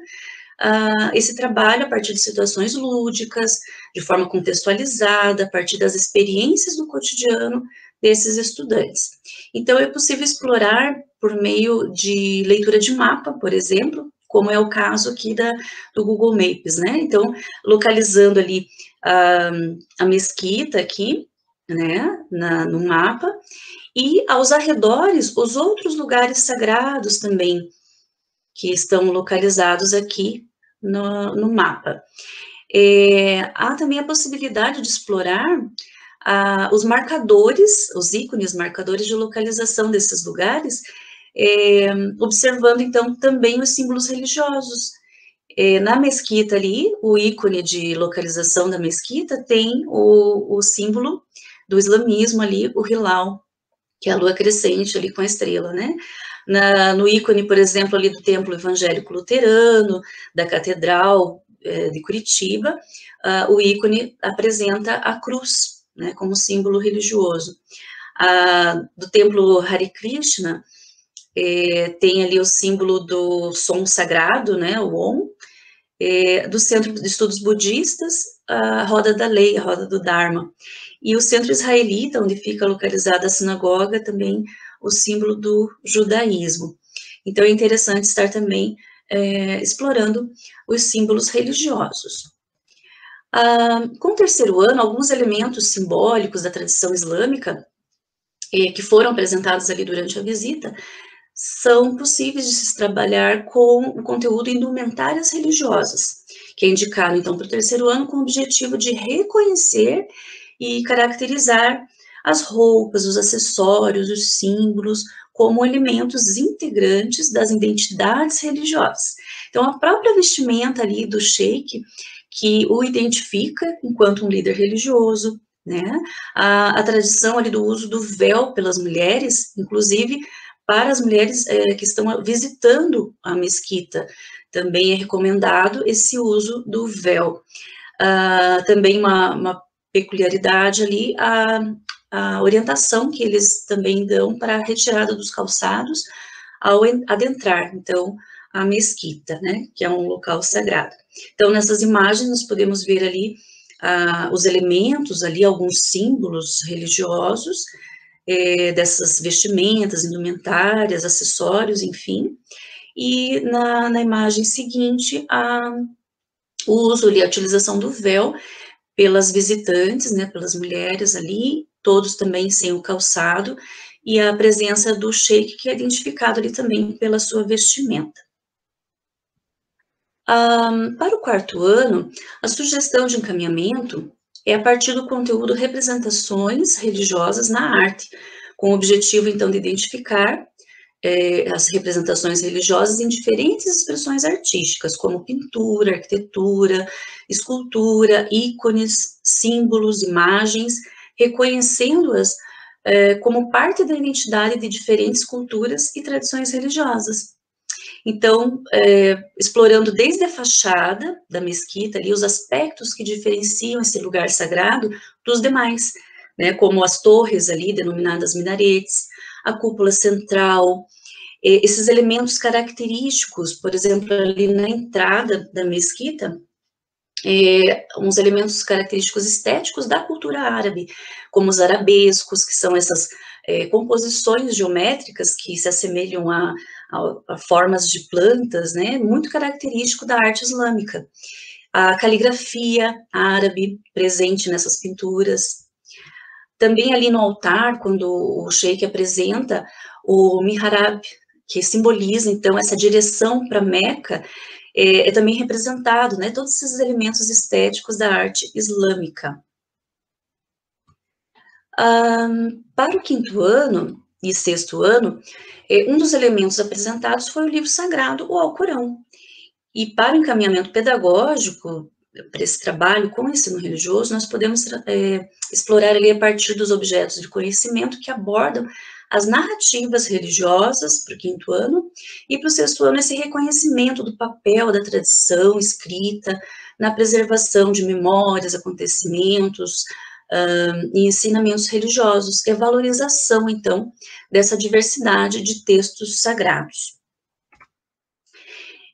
esse trabalho a partir de situações lúdicas, de forma contextualizada, a partir das experiências do cotidiano desses estudantes. Então, é possível explorar por meio de leitura de mapa, por exemplo, como é o caso aqui do Google Maps, né? Então, localizando ali a mesquita aqui, né, no mapa, e aos arredores, os outros lugares sagrados também, que estão localizados aqui no mapa. Há também a possibilidade de explorar os marcadores, os ícones marcadores de localização desses lugares, observando, então, também os símbolos religiosos. Na mesquita ali, o ícone de localização da mesquita tem o símbolo do islamismo ali, o hilal, que é a lua crescente ali com a estrela, né? No ícone, por exemplo, ali do Templo Evangélico Luterano, da Catedral de Curitiba, o ícone apresenta a cruz, né, como símbolo religioso. Do Templo Hare Krishna, tem ali o símbolo do som sagrado, né, o Om. Do Centro de Estudos Budistas, a Roda da Lei, a Roda do Dharma. E o Centro Israelita, onde fica localizada a sinagoga, também o símbolo do judaísmo. Então, é interessante estar também explorando os símbolos religiosos. Com o terceiro ano, alguns elementos simbólicos da tradição islâmica, que foram apresentados ali durante a visita, são possíveis de se trabalhar com o conteúdo indumentárias religiosas, que é indicado, então, para o terceiro ano, com o objetivo de reconhecer e caracterizar as roupas, os acessórios, os símbolos, como elementos integrantes das identidades religiosas. Então, a própria vestimenta ali do sheik, que o identifica enquanto um líder religioso, né? A tradição ali do uso do véu pelas mulheres, inclusive, para as mulheres que estão visitando a mesquita, também é recomendado esse uso do véu. Também uma peculiaridade ali, a orientação que eles também dão para a retirada dos calçados ao adentrar, então, a mesquita, né, que é um local sagrado. Então, nessas imagens, nós podemos ver ali os elementos ali, alguns símbolos religiosos, dessas vestimentas, indumentárias, acessórios, enfim, e na imagem seguinte, o uso ali, a utilização do véu pelas visitantes, né, pelas mulheres ali, todos também sem o calçado, e a presença do sheik, que é identificado ali também pela sua vestimenta. Para o quarto ano, a sugestão de encaminhamento é a partir do conteúdo representações religiosas na arte, com o objetivo, então, de identificar as representações religiosas em diferentes expressões artísticas, como pintura, arquitetura, escultura, ícones, símbolos, imagens, reconhecendo-as como parte da identidade de diferentes culturas e tradições religiosas. Então, explorando desde a fachada da mesquita, ali, os aspectos que diferenciam esse lugar sagrado dos demais, né, como as torres ali, denominadas minaretes, a cúpula central, esses elementos característicos, por exemplo, ali na entrada da mesquita, uns elementos característicos estéticos da cultura árabe, como os arabescos, que são essas composições geométricas que se assemelham a formas de plantas, né, muito característico da arte islâmica. A caligrafia árabe presente nessas pinturas. Também ali no altar, quando o sheik apresenta o mihrab, que simboliza, então, essa direção para Meca, é também representado, né, todos esses elementos estéticos da arte islâmica. Para o quinto ano e sexto ano, um dos elementos apresentados foi o livro sagrado, o Alcorão. E para o encaminhamento pedagógico, para esse trabalho com o ensino religioso, nós podemos explorar ali a partir dos objetos de conhecimento que abordam as narrativas religiosas para o quinto ano, e para o sexto ano esse reconhecimento do papel da tradição escrita na preservação de memórias, acontecimentos e ensinamentos religiosos, e a valorização, então, dessa diversidade de textos sagrados.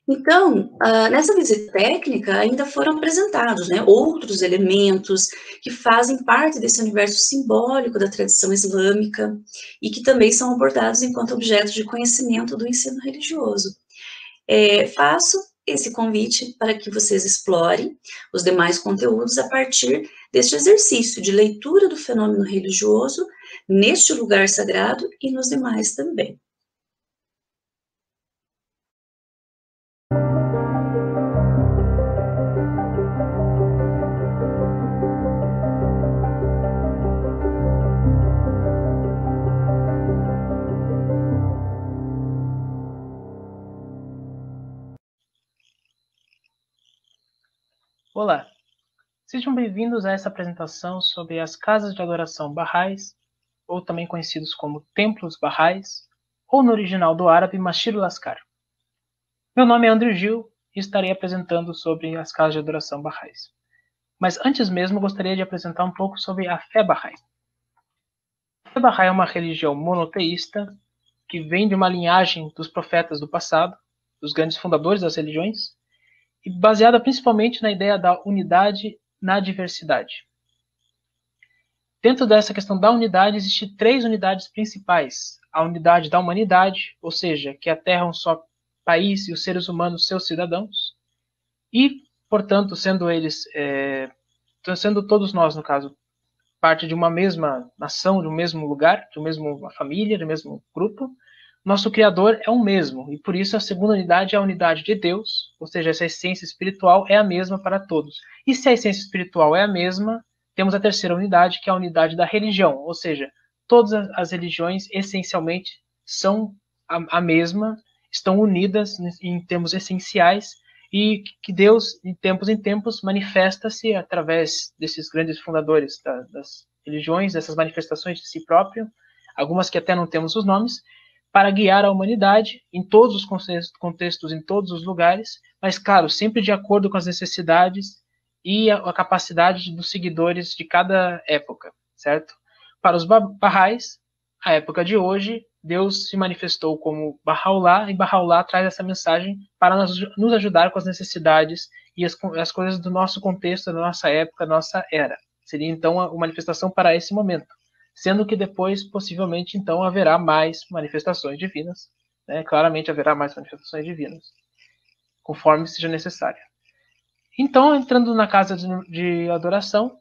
Então, nessa visita técnica, ainda foram apresentados, né, outros elementos que fazem parte desse universo simbólico da tradição islâmica e que também são abordados enquanto objetos de conhecimento do ensino religioso. Faço esse convite para que vocês explorem os demais conteúdos a partir deste exercício de leitura do fenômeno religioso neste lugar sagrado e nos demais também. Olá, sejam bem-vindos a essa apresentação sobre as casas de adoração Baha'is, ou também conhecidos como templos Baha'is, ou no original do árabe, Masjid al-Aqsa. Meu nome é Andrew Gil e estarei apresentando sobre as casas de adoração Baha'is. Mas antes mesmo, gostaria de apresentar um pouco sobre a fé Baha'i. A fé Baha'i é uma religião monoteísta que vem de uma linhagem dos profetas do passado, dos grandes fundadores das religiões, e baseada principalmente na ideia da unidade na diversidade. Dentro dessa questão da unidade, existem 3 unidades principais. A unidade da humanidade, ou seja, que a Terra é um só país e os seres humanos seus cidadãos, e, portanto, sendo todos nós, no caso, parte de uma mesma nação, de um mesmo lugar, de uma mesma família, de um mesmo grupo, nosso Criador é o mesmo, e por isso a segunda unidade é a unidade de Deus, ou seja, essa essência espiritual é a mesma para todos. E se a essência espiritual é a mesma, temos a terceira unidade, que é a unidade da religião, ou seja, todas as religiões essencialmente são a mesma, estão unidas em termos essenciais, e que Deus, de tempos em tempos, manifesta-se através desses grandes fundadores das religiões, dessas manifestações de si próprio, algumas que até não temos os nomes, para guiar a humanidade em todos os contextos, em todos os lugares, mas, claro, sempre de acordo com as necessidades e a capacidade dos seguidores de cada época, certo? Para os Baha'is, a época de hoje, Deus se manifestou como Baha'u'llah, e Baha'u'llah traz essa mensagem para nos ajudar com as necessidades e as coisas do nosso contexto, da nossa época, da nossa era. Seria, então, uma manifestação para esse momento. Sendo que depois, possivelmente, então, haverá mais manifestações divinas. Né? Claramente haverá mais manifestações divinas, conforme seja necessário. Então, entrando na casa de adoração,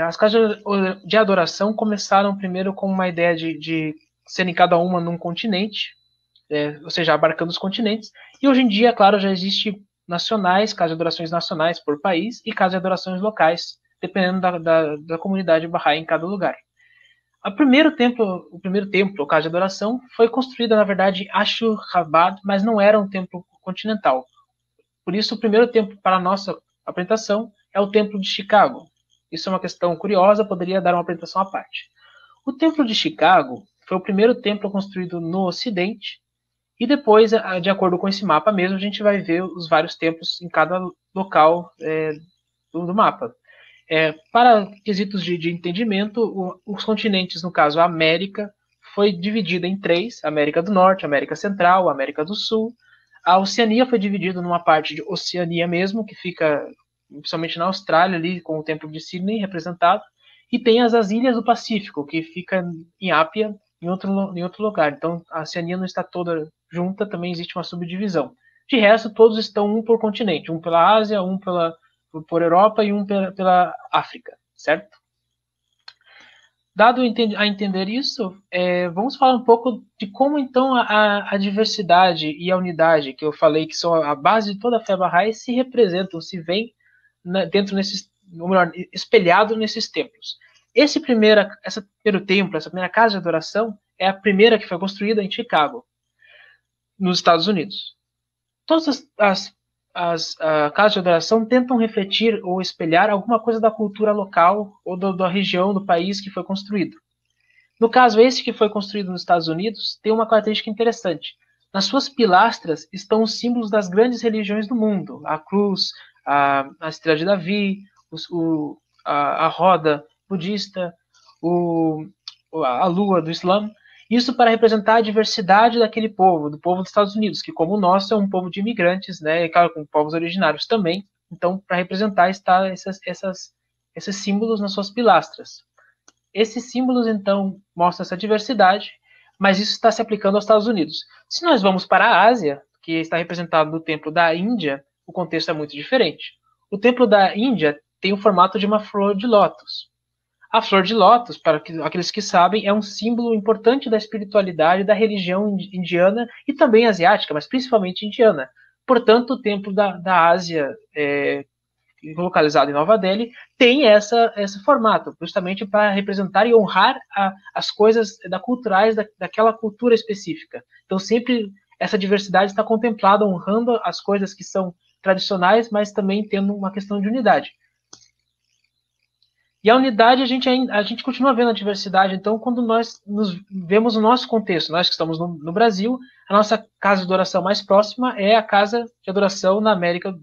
as casas de adoração começaram primeiro com uma ideia de serem cada uma num continente, ou seja, abarcando os continentes, e hoje em dia, claro, já existe nacionais, casas de adorações nacionais por país, e casas de adorações locais, dependendo da comunidade Bahá'í em cada lugar. O primeiro templo, ou casa de adoração, foi construído, na verdade, em Ashur-Chabad, mas não era um templo continental. Por isso, o primeiro templo para a nossa apresentação é o templo de Chicago. Isso é uma questão curiosa, poderia dar uma apresentação à parte. O templo de Chicago foi o primeiro templo construído no Ocidente, e depois, de acordo com esse mapa mesmo, a gente vai ver os vários templos em cada local do mapa. Para quesitos de entendimento, os continentes, no caso a América, foi dividida em 3, América do Norte, América Central, América do Sul. A Oceania foi dividida numa parte de Oceania mesmo, que fica principalmente na Austrália, ali com o Templo de Sydney representado, e tem as ilhas do Pacífico, que fica em Ápia, em outro lugar. Então a Oceania não está toda junta, também existe uma subdivisão. De resto, todos estão um por continente, um pela Ásia, um por Europa e um pela África, certo? Dado a entender isso, vamos falar um pouco de como, então, a diversidade e a unidade, que eu falei que são a base de toda a fé Bahá'í, se representam, se veem dentro ou melhor, espelhado nesses templos. Esse primeiro templo, essa primeira casa de adoração, é a primeira que foi construída em Chicago, nos Estados Unidos. Todas as casas de adoração tentam refletir ou espelhar alguma coisa da cultura local ou da região do país que foi construído. No caso, esse que foi construído nos Estados Unidos tem uma característica interessante. Nas suas pilastras estão os símbolos das grandes religiões do mundo. A cruz, a estrela de Davi, a roda budista, a lua do Islã. Isso para representar a diversidade daquele povo, do povo dos Estados Unidos, que, como o nosso, é um povo de imigrantes, né, e claro, com povos originários também. Então, para representar, está esses símbolos nas suas pilastras. Esses símbolos, então, mostram essa diversidade, mas isso está se aplicando aos Estados Unidos. Se nós vamos para a Ásia, que está representado no templo da Índia, o contexto é muito diferente. O templo da Índia tem o formato de uma flor de lótus. A flor de lótus, para aqueles que sabem, é um símbolo importante da espiritualidade da religião indiana e também asiática, mas principalmente indiana. Portanto, o templo da Ásia, localizado em Nova Delhi, tem esse formato, justamente para representar e honrar as coisas culturais daquela cultura específica. Então, sempre essa diversidade está contemplada, honrando as coisas que são tradicionais, mas também tendo uma questão de unidade. E a unidade, a gente continua vendo a diversidade. Então, quando nós nos vemos no nosso contexto, nós que estamos no Brasil, a nossa casa de adoração mais próxima é a casa de adoração na América,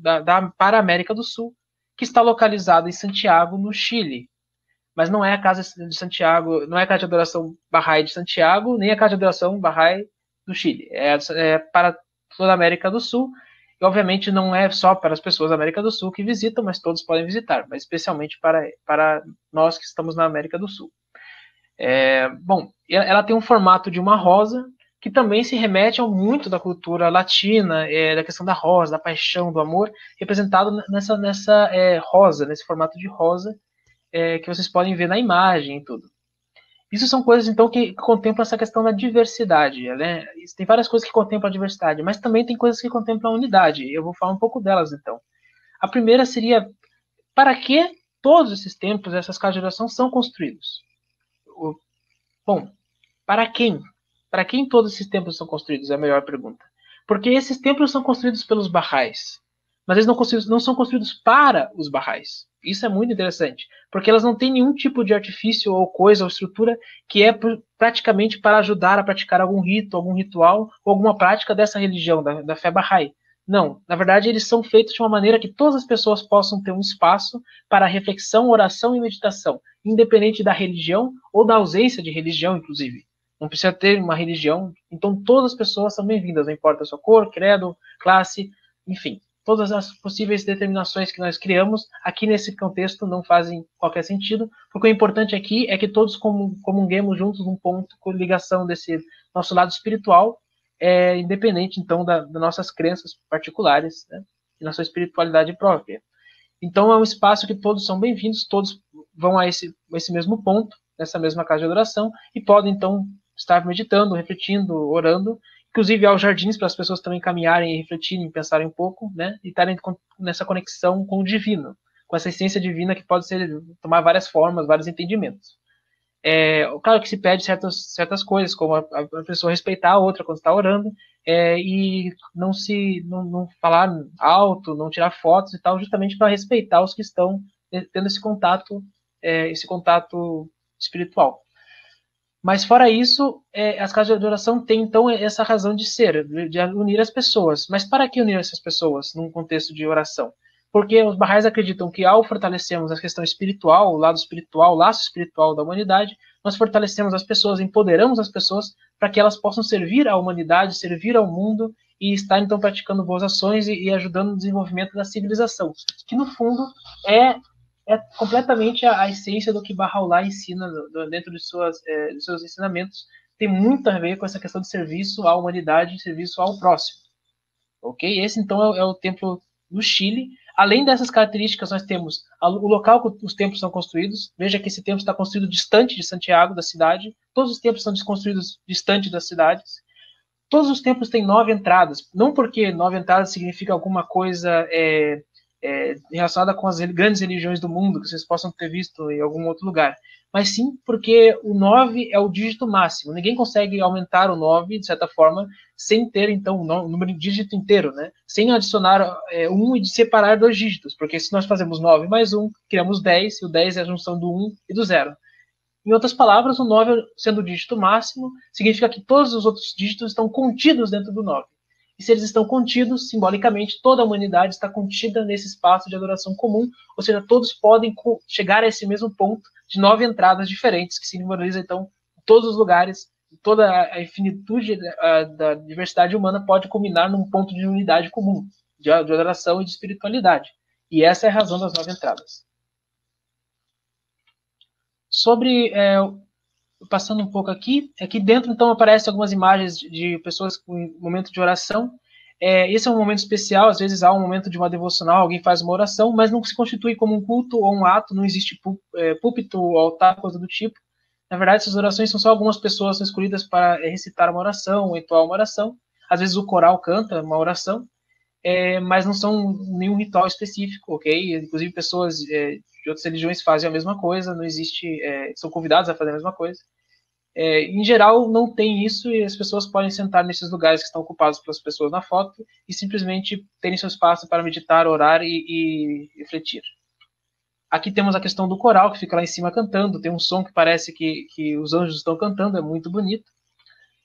para a América do Sul, que está localizada em Santiago, no Chile. Mas não é a casa de Santiago, não é a casa de adoração Bahá'í de Santiago, nem a casa de adoração Bahá'í do Chile. É para toda a América do Sul. E, obviamente, não é só para as pessoas da América do Sul que visitam, mas todos podem visitar, mas especialmente para nós que estamos na América do Sul. Bom, ela tem um formato de uma rosa, que também se remete a muito da cultura latina, da questão da rosa, da paixão, do amor, representado nessa rosa, nesse formato de rosa, que vocês podem ver na imagem e tudo. Isso são coisas, então, que contemplam essa questão da diversidade, né? Tem várias coisas que contemplam a diversidade, mas também tem coisas que contemplam a unidade. Eu vou falar um pouco delas, então. A primeira seria, para que todos esses templos, essas casas de oração são construídos? Bom, para quem? Para quem todos esses templos são construídos? É a melhor pergunta. Porque esses templos são construídos pelos Bahá'ís, mas eles não são construídos para os Bahá'ís. Isso é muito interessante, porque elas não têm nenhum tipo de artifício ou coisa ou estrutura que é praticamente para ajudar a praticar algum rito, algum ritual ou alguma prática dessa religião, da fé Bahá'í. Não, na verdade eles são feitos de uma maneira que todas as pessoas possam ter um espaço para reflexão, oração e meditação, independente da religião ou da ausência de religião, inclusive. Não precisa ter uma religião, então todas as pessoas são bem-vindas, não importa a sua cor, credo, classe, enfim. Todas as possíveis determinações que nós criamos aqui nesse contexto não fazem qualquer sentido, porque o importante aqui é que todos comunguemos juntos num ponto com ligação desse nosso lado espiritual, independente, então, das nossas crenças particulares, né, e na sua espiritualidade própria. Então, é um espaço que todos são bem-vindos, todos vão a esse mesmo ponto, nessa mesma casa de adoração, e podem, então, estar meditando, refletindo, orando. Inclusive, há os jardins para as pessoas também caminharem e refletirem, pensarem um pouco, né? E estarem nessa conexão com o divino, com essa essência divina que pode tomar várias formas, vários entendimentos. Claro que se pede certas coisas, como a pessoa respeitar a outra quando está orando, e não falar alto, não tirar fotos e tal, justamente para respeitar os que estão tendo esse contato espiritual. Mas fora isso, as casas de oração têm, então, essa razão de ser, de unir as pessoas. Mas para que unir essas pessoas num contexto de oração? Porque os Bahá'ís acreditam que ao fortalecermos a questão espiritual, o lado espiritual, o laço espiritual da humanidade, nós fortalecemos as pessoas, empoderamos as pessoas para que elas possam servir à humanidade, servir ao mundo e estar, então, praticando boas ações e ajudando no desenvolvimento da civilização, que, no fundo, é completamente a essência do que Bahá'u'lláh ensina dentro de seus ensinamentos. Tem muito a ver com essa questão de serviço à humanidade, serviço ao próximo. Ok? Esse, então, é o templo no Chile. Além dessas características, nós temos o local que os templos são construídos. Veja que esse templo está construído distante de Santiago, da cidade. Todos os templos são construídos distante das cidades. Todos os templos têm 9 entradas. Não porque 9 entradas significa alguma coisa relacionada com as grandes religiões do mundo, que vocês possam ter visto em algum outro lugar, mas sim porque o 9 é o dígito máximo. Ninguém consegue aumentar o 9, de certa forma, sem ter, então, o número de dígito inteiro, né? Sem adicionar 1 e separar 2 dígitos, porque se nós fazemos 9 mais 1, criamos 10, e o 10 é a junção do 1 e do 0. Em outras palavras, o 9, sendo o dígito máximo, significa que todos os outros dígitos estão contidos dentro do 9. E se eles estão contidos, simbolicamente, toda a humanidade está contida nesse espaço de adoração comum, ou seja, todos podem chegar a esse mesmo ponto de 9 entradas diferentes, que simboliza, então, todos os lugares, toda a infinitude da diversidade humana pode culminar num ponto de unidade comum, de adoração e de espiritualidade. E essa é a razão das 9 entradas. Passando um pouco aqui dentro, então, aparecem algumas imagens de pessoas em momento de oração. Esse é um momento especial, às vezes há um momento de uma devocional, alguém faz uma oração, mas não se constitui como um culto ou um ato, não existe púlpito, altar, coisa do tipo. Na verdade, essas orações são só algumas pessoas escolhidas para recitar uma oração, ou entoar uma oração. Às vezes o coral canta uma oração, mas não são nenhum ritual específico, ok? Inclusive pessoas de outras religiões fazem a mesma coisa, não existe, são convidados a fazer a mesma coisa. Em geral, não tem isso e as pessoas podem sentar nesses lugares que estão ocupados pelas pessoas na foto e simplesmente terem seu espaço para meditar, orar e refletir. Aqui temos a questão do coral, que fica lá em cima cantando, tem um som que parece que os anjos estão cantando, é muito bonito.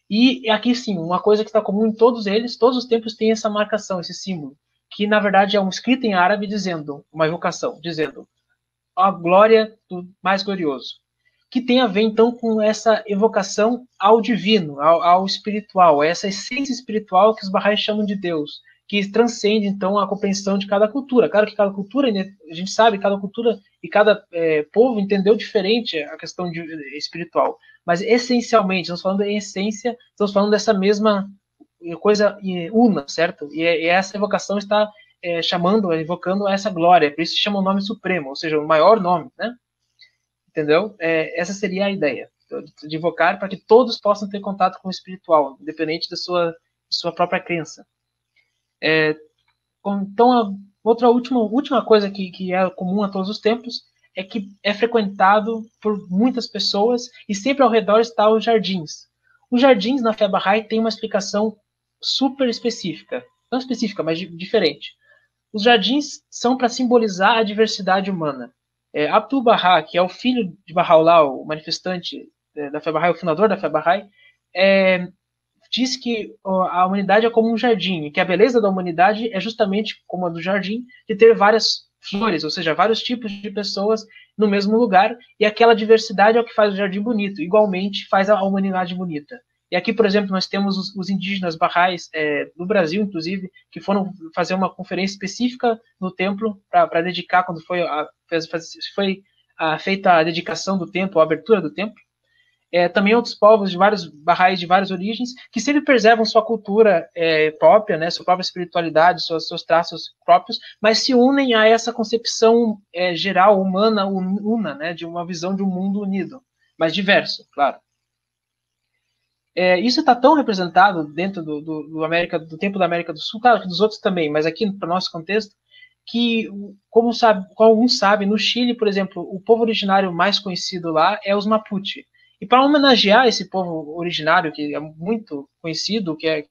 E aqui sim, uma coisa que está comum em todos eles, todos os templos têm essa marcação, esse símbolo, que na verdade é um escrito em árabe dizendo, uma evocação, dizendo a glória do mais glorioso, que tem a ver então com essa evocação ao divino, ao espiritual, essa essência espiritual que os Baha'is chamam de Deus, que transcende então a compreensão de cada cultura. Claro que cada cultura, a gente sabe, cada cultura e cada povo entendeu diferente a questão espiritual, mas essencialmente, estamos falando em essência, estamos falando dessa mesma coisa una, certo? E essa evocação está evocando essa glória, por isso se chama o nome supremo, ou seja, o maior nome, né? Entendeu? Essa seria a ideia, de invocar para que todos possam ter contato com o espiritual, independente da sua própria crença. Então, a outra última coisa que é comum a todos os templos é que é frequentado por muitas pessoas e sempre ao redor estão os jardins. Os jardins na fé Bahá'í têm uma explicação super específica, não específica, mas diferente. Os jardins são para simbolizar a diversidade humana. Abdu'l-Bahá, que é o filho de Baha'u'lláh, o manifestante da fé Bahá'í, o fundador da fé Bahá'í, diz que a humanidade é como um jardim, e que a beleza da humanidade é justamente como a do jardim, de ter várias flores, ou seja, vários tipos de pessoas no mesmo lugar, e aquela diversidade é o que faz o jardim bonito, igualmente faz a humanidade bonita. E aqui, por exemplo, nós temos os indígenas Baha'is do Brasil, inclusive, que foram fazer uma conferência específica no templo para dedicar, quando foi feita a dedicação do templo, a abertura do templo. Também outros povos de vários Baha'is de várias origens, que sempre preservam sua cultura própria, né, sua própria espiritualidade, seus traços próprios, mas se unem a essa concepção geral, humana, una, né, de uma visão de um mundo unido, mas diverso, claro. Isso está tão representado dentro do Templo da América do Sul, claro que dos outros também, mas aqui para o nosso contexto, que, como alguns sabem, no Chile, por exemplo, o povo originário mais conhecido lá é os Mapuche. E para homenagear esse povo originário, que é muito conhecido, que é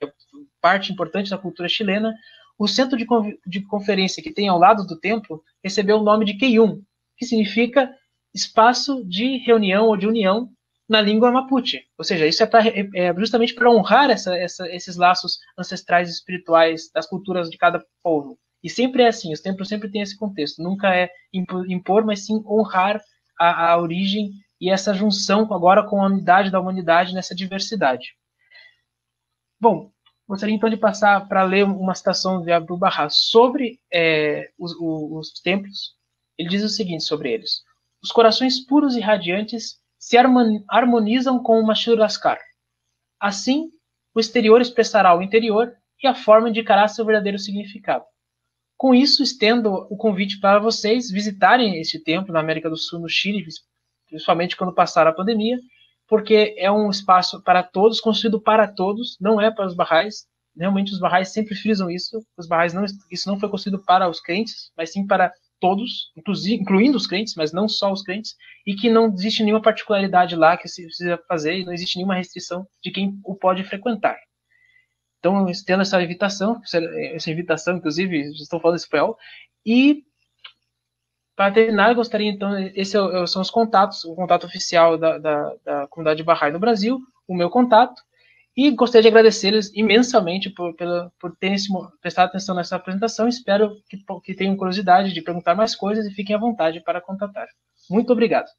parte importante da cultura chilena, o centro de conferência que tem ao lado do templo recebeu o nome de Queyum, que significa espaço de reunião ou de união na língua Mapuche. Ou seja, isso é justamente para honrar esses laços ancestrais e espirituais das culturas de cada povo. E sempre é assim, os templos sempre têm esse contexto. Nunca é impor, mas sim honrar a origem e essa junção agora com a unidade da humanidade nessa diversidade. Bom, gostaria então de passar para ler uma citação de Abdu'l-Bahá sobre os templos. Ele diz o seguinte sobre eles: os corações puros e radiantes se harmonizam com o Mashur-Askar. Assim, o exterior expressará o interior e a forma indicará seu verdadeiro significado. Com isso, estendo o convite para vocês visitarem este templo na América do Sul, no Chile, principalmente quando passar a pandemia, porque é um espaço para todos, construído para todos, não é para os Baha'is. Realmente os Baha'is sempre frisam isso. Os Baha'is isso não foi construído para os crentes, mas sim para todos, incluindo os crentes, mas não só os crentes, e que não existe nenhuma particularidade lá que se precisa fazer, e não existe nenhuma restrição de quem o pode frequentar. Então, tendo essa invitação, inclusive, estou falando espanhol, e para terminar, eu gostaria, então, esses são os contatos, o contato oficial da comunidade Bahá'í no Brasil, o meu contato, e gostaria de agradecer-lhes imensamente por terem prestado atenção nessa apresentação. Espero que tenham curiosidade de perguntar mais coisas e fiquem à vontade para contatar. Muito obrigado.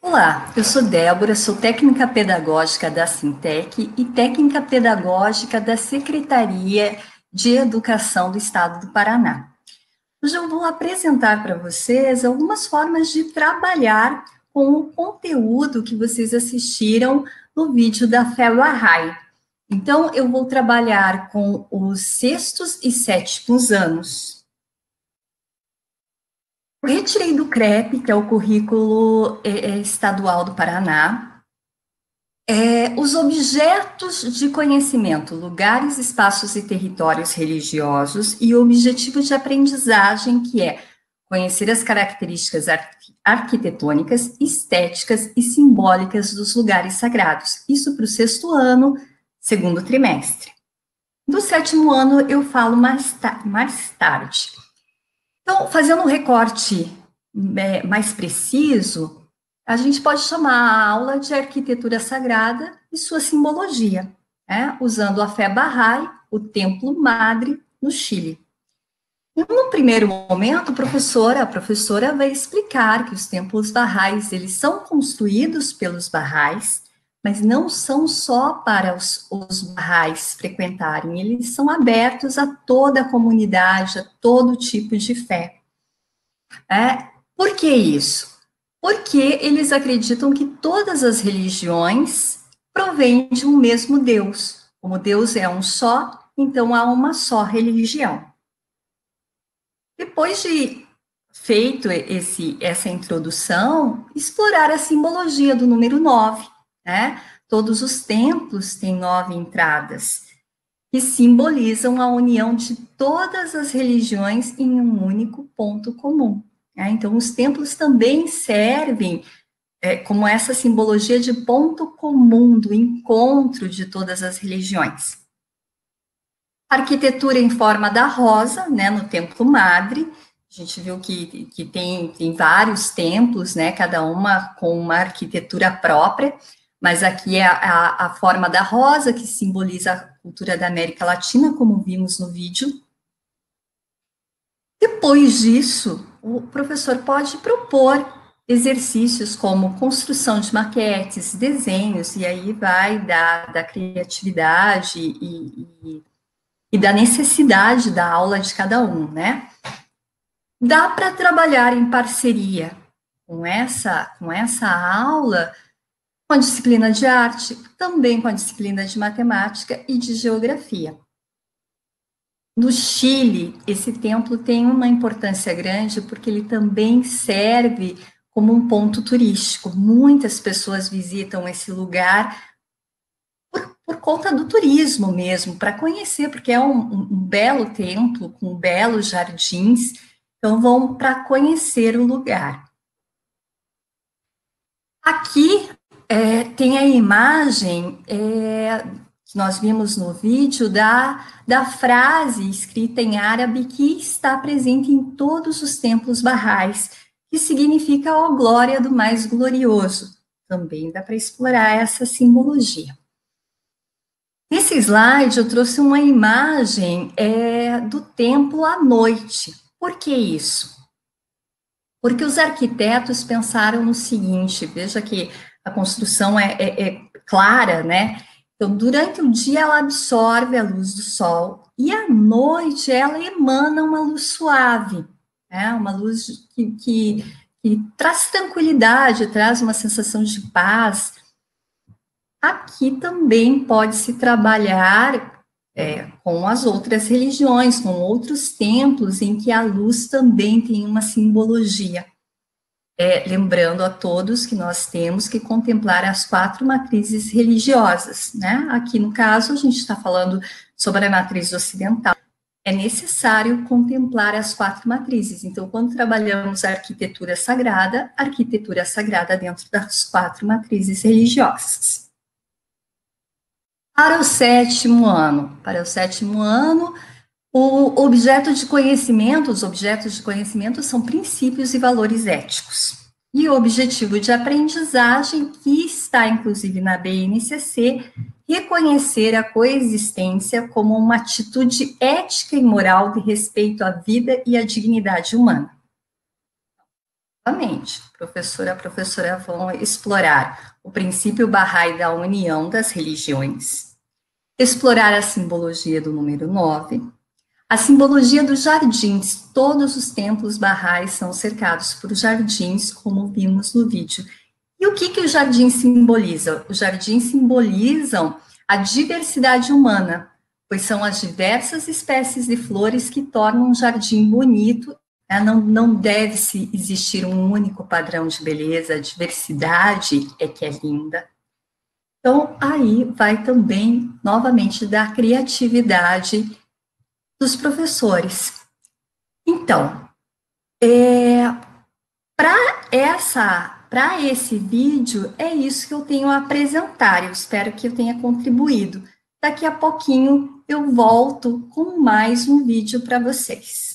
Olá, eu sou Débora, sou técnica pedagógica da Sintec e técnica pedagógica da Secretaria de Educação do Estado do Paraná. Hoje eu vou apresentar para vocês algumas formas de trabalhar com o conteúdo que vocês assistiram no vídeo da fé Bahá'í. Então, eu vou trabalhar com os 6º e 7º anos. Eu retirei do CREP, que é o Currículo Estadual do Paraná, Os objetos de conhecimento, lugares, espaços e territórios religiosos, e o objetivo de aprendizagem, que é conhecer as características arquitetônicas, estéticas e simbólicas dos lugares sagrados. Isso para o 6º ano, 2º trimestre. Do 7º ano eu falo mais tarde. Então, fazendo um recorte mais preciso, a gente pode chamar a aula de arquitetura sagrada e sua simbologia, usando a fé Bahá'í, o Templo Madre, no Chile. No primeiro momento, a professora vai explicar que os templos Bahá'ís, eles são construídos pelos Bahá'ís, mas não são só para os Bahá'ís frequentarem, eles são abertos a toda a comunidade, a todo tipo de fé. Por que isso? Porque eles acreditam que todas as religiões provêm de um mesmo Deus. Como Deus é um só, então há uma só religião. Depois de feito essa introdução, explorar a simbologia do número 9, Todos os templos têm 9 entradas, que simbolizam a união de todas as religiões em um único ponto comum. Então, os templos também servem como essa simbologia de ponto comum, do encontro de todas as religiões. Arquitetura em forma da rosa, no Templo Madre. A gente viu que tem vários templos, cada uma com uma arquitetura própria, mas aqui é a forma da rosa, que simboliza a cultura da América Latina, como vimos no vídeo. Depois disso, o professor pode propor exercícios como construção de maquetes, desenhos, e aí vai da criatividade e da necessidade da aula de cada um, Dá para trabalhar em parceria com essa aula, com a disciplina de arte, também com a disciplina de matemática e de geografia. No Chile, esse templo tem uma importância grande porque ele também serve como um ponto turístico. Muitas pessoas visitam esse lugar por conta do turismo mesmo, para conhecer, porque é um belo templo com belos jardins, então vão para conhecer o lugar. Aqui tem a imagem que nós vimos no vídeo da frase escrita em árabe que está presente em todos os templos Bahá'ís, que significa a glória do mais glorioso. Também dá para explorar essa simbologia. Nesse slide eu trouxe uma imagem do templo à noite. Por que isso? Porque os arquitetos pensaram no seguinte, veja que a construção é clara, Então, durante o dia ela absorve a luz do sol e à noite ela emana uma luz suave, uma luz que traz tranquilidade, traz uma sensação de paz. Aqui também pode-se trabalhar com as outras religiões, com outros templos em que a luz também tem uma simbologia. Lembrando a todos que nós temos que contemplar as 4 matrizes religiosas, Aqui, no caso, a gente está falando sobre a matriz ocidental. É necessário contemplar as 4 matrizes. Então, quando trabalhamos a arquitetura sagrada dentro das 4 matrizes religiosas. Para o 7º ano, os objetos de conhecimento são princípios e valores éticos. E o objetivo de aprendizagem, que está inclusive na BNCC, reconhecer a coexistência como uma atitude ética e moral de respeito à vida e à dignidade humana. Novamente, a professora vão explorar o princípio Bahá'í da união das religiões, explorar a simbologia do número 9, a simbologia dos jardins. Todos os templos Bahá'ís são cercados por jardins, como vimos no vídeo. E o que os jardins simbolizam? Os jardins simbolizam a diversidade humana, pois são as diversas espécies de flores que tornam um jardim bonito. Não deve existir um único padrão de beleza, a diversidade é que é linda. Então, aí vai também, novamente, da criatividade dos professores. Então, para esse vídeo, é isso que eu tenho a apresentar. Eu espero que eu tenha contribuído. Daqui a pouquinho eu volto com mais um vídeo para vocês.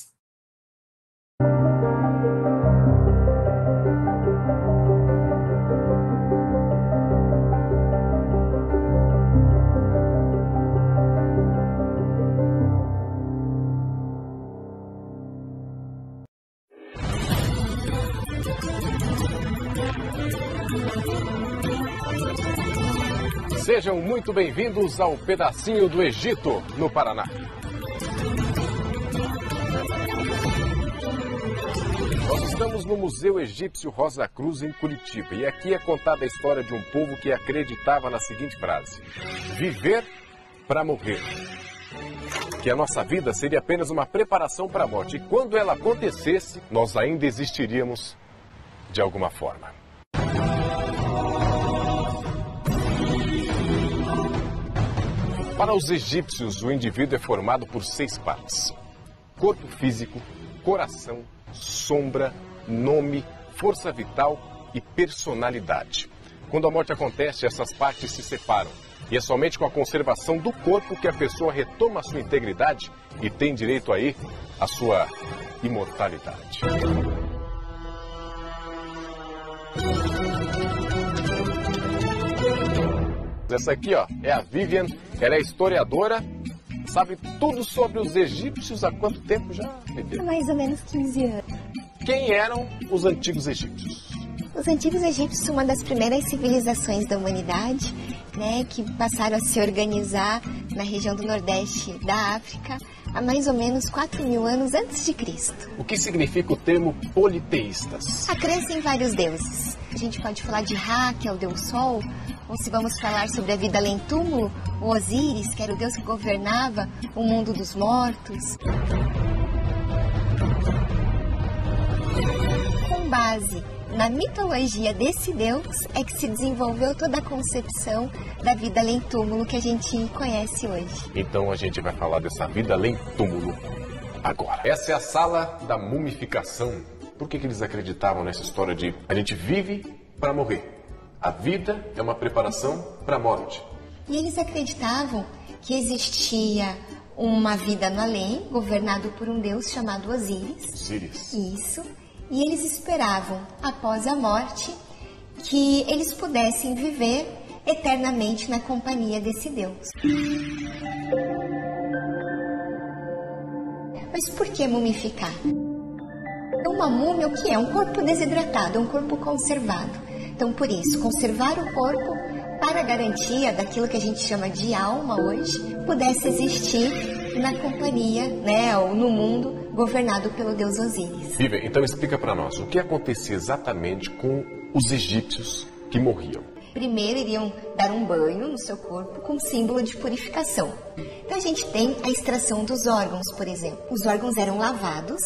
Sejam muito bem-vindos ao Pedacinho do Egito, no Paraná. Nós estamos no Museu Egípcio Rosa Cruz, em Curitiba, e aqui é contada a história de um povo que acreditava na seguinte frase: viver para morrer. Que a nossa vida seria apenas uma preparação para a morte, e quando ela acontecesse, nós ainda existiríamos de alguma forma. Para os egípcios, o indivíduo é formado por 6 partes: corpo físico, coração, sombra, nome, força vital e personalidade. Quando a morte acontece, essas partes se separam. E é somente com a conservação do corpo que a pessoa retoma a sua integridade e tem direito aí à sua imortalidade. Essa aqui, ó, é a Vivian, ela é historiadora, sabe tudo sobre os egípcios. Há quanto tempo já, Vivian? Há mais ou menos 15 anos. Quem eram os antigos egípcios? Os antigos egípcios são uma das primeiras civilizações da humanidade, né, que passaram a se organizar na região do Nordeste da África há mais ou menos 4.000 anos antes de Cristo. O que significa o termo politeístas? A crença em vários deuses. A gente pode falar de Ra, que é o deus Sol, ou se vamos falar sobre a vida além túmulo, o Osíris, que era o deus que governava o mundo dos mortos. Com base na mitologia desse deus é que se desenvolveu toda a concepção da vida além túmulo que a gente conhece hoje. Então a gente vai falar dessa vida além túmulo agora. Essa é a sala da mumificação. Por que eles acreditavam nessa história de a gente vive para morrer? A vida é uma preparação para a morte. E eles acreditavam que existia uma vida no além, governado por um deus chamado Osíris. Osíris. Isso. E eles esperavam, após a morte, que eles pudessem viver eternamente na companhia desse Deus. Mas por que mumificar? Uma múmia, o que é? Um corpo desidratado, um corpo conservado. Então, por isso, conservar o corpo para a garantia daquilo que a gente chama de alma hoje, pudesse existir na companhia, né, ou no mundo governado pelo deus Osíris. Vivian, então explica para nós, o que acontecia exatamente com os egípcios que morriam? Primeiro iriam dar um banho no seu corpo com símbolo de purificação. Então a gente tem a extração dos órgãos, por exemplo. Os órgãos eram lavados,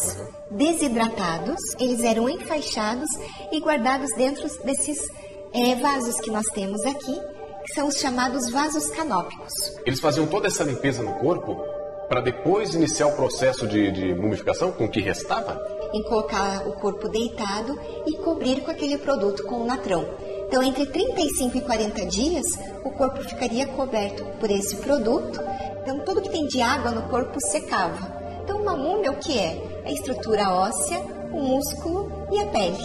desidratados, eles eram enfaixados e guardados dentro desses vasos que nós temos aqui, que são os chamados vasos canópicos. Eles faziam toda essa limpeza no corpo para depois iniciar o processo de mumificação com o que restava? Em colocar o corpo deitado e cobrir com aquele produto com o natrão. Então, entre 35 e 40 dias, o corpo ficaria coberto por esse produto. Então, tudo que tem de água no corpo secava. Então, uma múmia, o que é? A estrutura óssea, o músculo e a pele.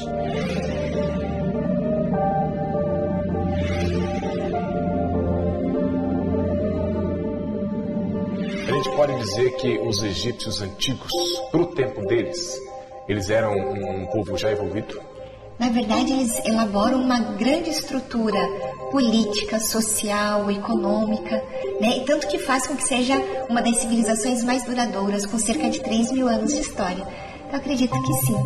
A gente pode dizer que os egípcios antigos, para o tempo deles, eles eram um povo já evoluído? Na verdade, eles elaboram uma grande estrutura política, social, econômica, né? E tanto que faz com que seja uma das civilizações mais duradouras, com cerca de 3.000 anos de história. Eu acredito que sim.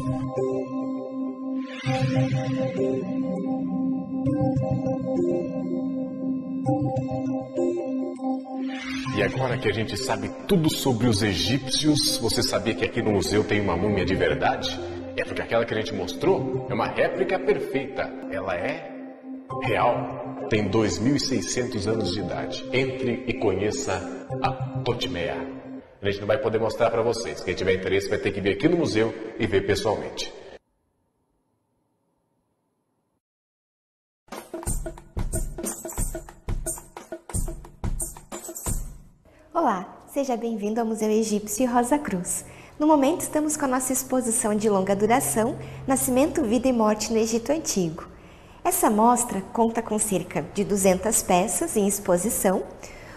E agora que a gente sabe tudo sobre os egípcios, você sabia que aqui no museu tem uma múmia de verdade? É porque aquela que a gente mostrou é uma réplica perfeita. Ela é real. tem 2.600 anos de idade. Entre e conheça a Totimea. A gente não vai poder mostrar para vocês. Quem tiver interesse vai ter que vir aqui no museu e ver pessoalmente. Olá, seja bem-vindo ao Museu Egípcio Rosa Cruz. No momento estamos com a nossa exposição de longa duração, Nascimento, Vida e Morte no Egito Antigo. Essa mostra conta com cerca de 200 peças em exposição.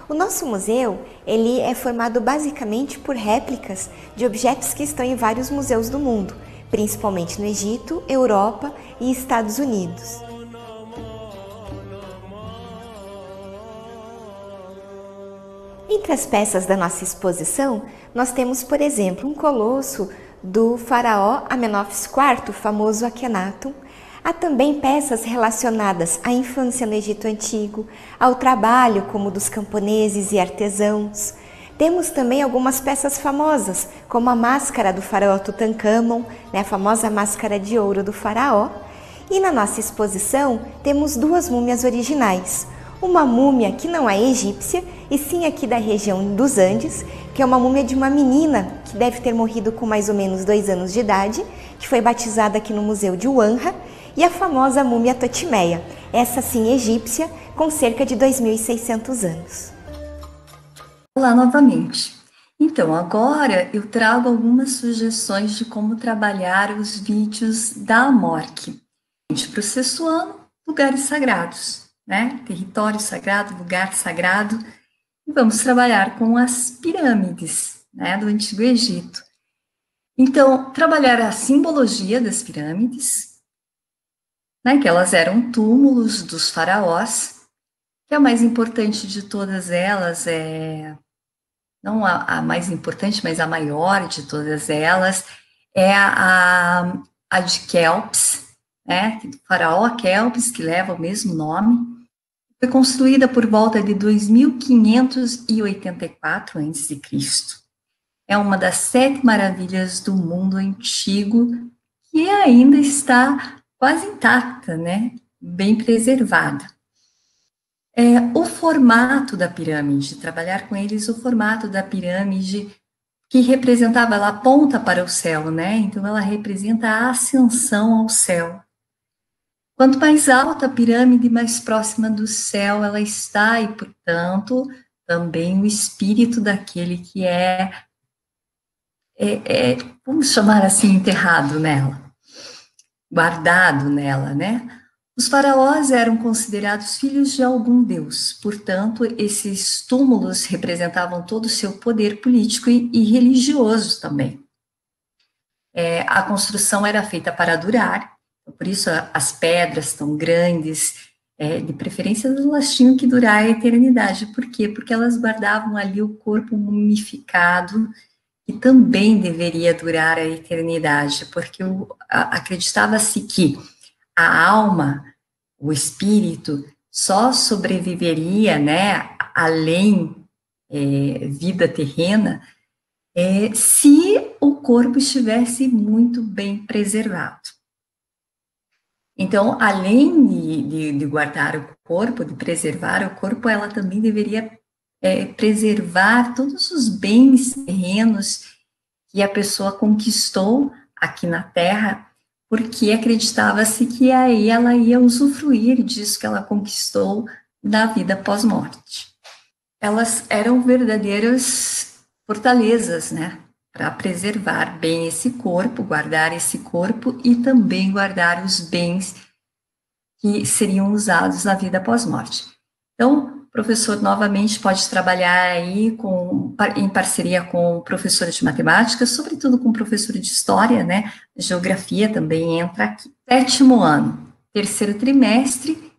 O nosso museu ele é formado basicamente por réplicas de objetos que estão em vários museus do mundo, principalmente no Egito, Europa e Estados Unidos. Entre as peças da nossa exposição, nós temos, por exemplo, um colosso do faraó Amenófis IV, famoso Akhenaton. Há também peças relacionadas à infância no Egito Antigo, ao trabalho como dos camponeses e artesãos. Temos também algumas peças famosas, como a máscara do faraó Tutancâmon, a famosa máscara de ouro do faraó. E na nossa exposição temos duas múmias originais. Uma múmia que não é egípcia, e sim aqui da região dos Andes, que é uma múmia de uma menina que deve ter morrido com mais ou menos 2 anos de idade, que foi batizada aqui no Museu de Huanra, e a famosa múmia Totimea, essa sim egípcia, com cerca de 2.600 anos. Olá novamente. Então, agora eu trago algumas sugestões de como trabalhar os vídeos da Amorque. Processuando lugares sagrados, território sagrado, lugar sagrado. E vamos trabalhar com as pirâmides, do Antigo Egito. Então, trabalhar a simbologia das pirâmides, que elas eram túmulos dos faraós, que a mais importante de todas elas não a mais importante, mas a maior de todas elas, é a de Quéops, do faraó Quéops, que leva o mesmo nome. Foi construída por volta de 2584 a.C. É uma das 7 maravilhas do mundo antigo que ainda está quase intacta, bem preservada. O formato da pirâmide, trabalhar com eles o formato da pirâmide que representava, ela aponta para o céu, então ela representa a ascensão ao céu. Quanto mais alta a pirâmide, mais próxima do céu ela está, e, portanto, também o espírito daquele que vamos chamar assim, enterrado nela, guardado nela, Os faraós eram considerados filhos de algum deus, portanto, esses túmulos representavam todo o seu poder político e religioso também. A construção era feita para durar. Por isso, as pedras tão grandes, de preferência, elas tinham que durar a eternidade. Por quê? Porque elas guardavam ali o corpo mumificado, que também deveria durar a eternidade, porque acreditava-se que a alma, o espírito, só sobreviveria, além vida terrena, se o corpo estivesse muito bem preservado. Então, além de guardar o corpo, de preservar o corpo, ela também deveria preservar todos os bens terrenos que a pessoa conquistou aqui na Terra, porque acreditava-se que aí ela ia usufruir disso que ela conquistou na vida pós-morte. Elas eram verdadeiras fortalezas, para preservar bem esse corpo, guardar esse corpo e também guardar os bens que seriam usados na vida pós-morte. Então, o professor novamente pode trabalhar aí em parceria com professora de matemática, sobretudo com professora de história, geografia também entra aqui. 7º ano, 3º trimestre,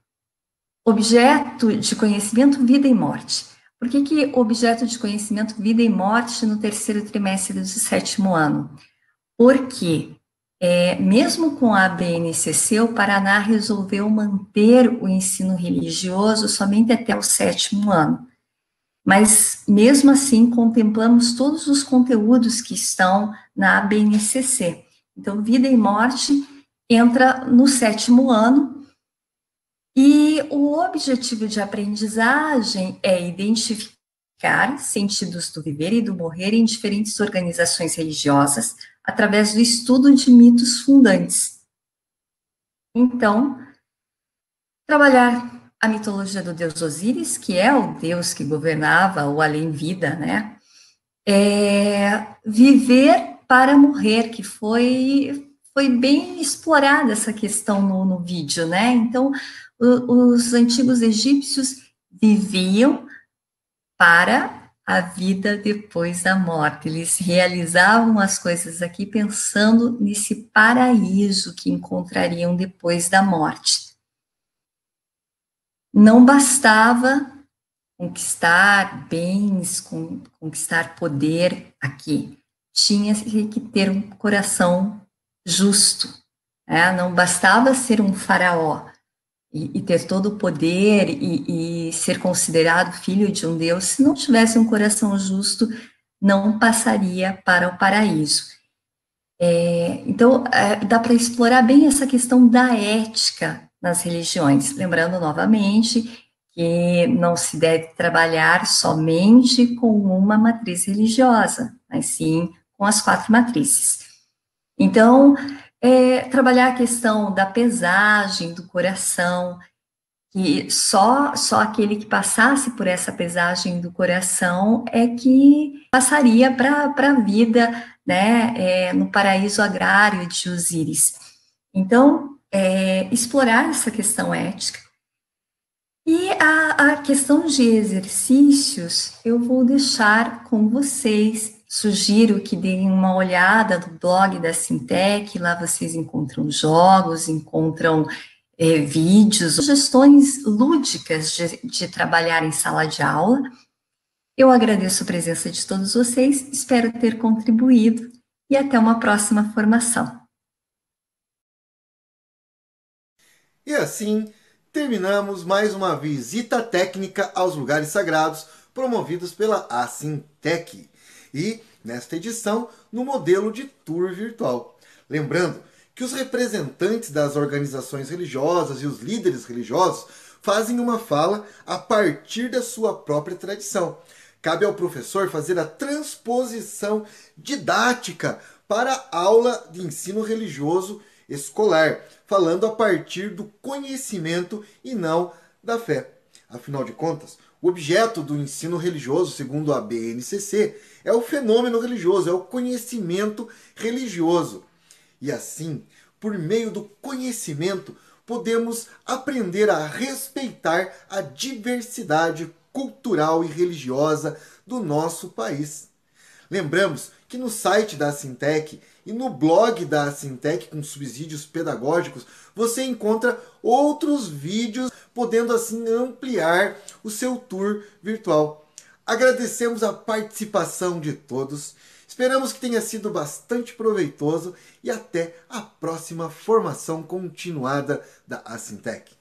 objeto de conhecimento, vida e morte. Por que objeto de conhecimento, vida e morte no 3º trimestre do 7º ano? Porque, mesmo com a BNCC, o Paraná resolveu manter o ensino religioso somente até o 7º ano. Mas, mesmo assim, contemplamos todos os conteúdos que estão na BNCC. Então, vida e morte entra no 7º ano, E o objetivo de aprendizagem é identificar sentidos do viver e do morrer em diferentes organizações religiosas através do estudo de mitos fundantes. Então, trabalhar a mitologia do deus Osíris, que é o deus que governava o além-vida, né? Viver para morrer, que foi bem explorada essa questão no vídeo, né? Então, os antigos egípcios viviam para a vida depois da morte. Eles realizavam as coisas aqui pensando nesse paraíso que encontrariam depois da morte. Não bastava conquistar bens, conquistar poder aqui. Tinha que ter um coração justo. Né? Não bastava ser um faraó e ter todo o poder e ser considerado filho de um Deus. Se não tivesse um coração justo, não passaria para o paraíso. Então, dá para explorar bem essa questão da ética nas religiões. Lembrando novamente que não se deve trabalhar somente com uma matriz religiosa, mas sim com as 4 matrizes. Então, trabalhar a questão da pesagem do coração, que só aquele que passasse por essa pesagem do coração é que passaria para a vida, né, no paraíso agrário de Osíris. Então, explorar essa questão ética. E a questão de exercícios, eu vou deixar com vocês. Sugiro que deem uma olhada no blog da Sintec, lá vocês encontram jogos, encontram vídeos, sugestões lúdicas de trabalhar em sala de aula. Eu agradeço a presença de todos vocês, espero ter contribuído e até uma próxima formação. E assim, terminamos mais uma visita técnica aos lugares sagrados promovidos pela Sintec. E, nesta edição, no modelo de tour virtual. Lembrando que os representantes das organizações religiosas e os líderes religiosos fazem uma fala a partir da sua própria tradição. Cabe ao professor fazer a transposição didática para a aula de ensino religioso escolar, falando a partir do conhecimento e não da fé. Afinal de contas, o objeto do ensino religioso, segundo a BNCC, é o fenômeno religioso, é o conhecimento religioso. E assim, por meio do conhecimento, podemos aprender a respeitar a diversidade cultural e religiosa do nosso país. Lembramos que no site da Sintec e no blog da Sintec, com subsídios pedagógicos, você encontra outros vídeos, podendo assim ampliar o seu tour virtual. Agradecemos a participação de todos, esperamos que tenha sido bastante proveitoso e até a próxima formação continuada da Sintec.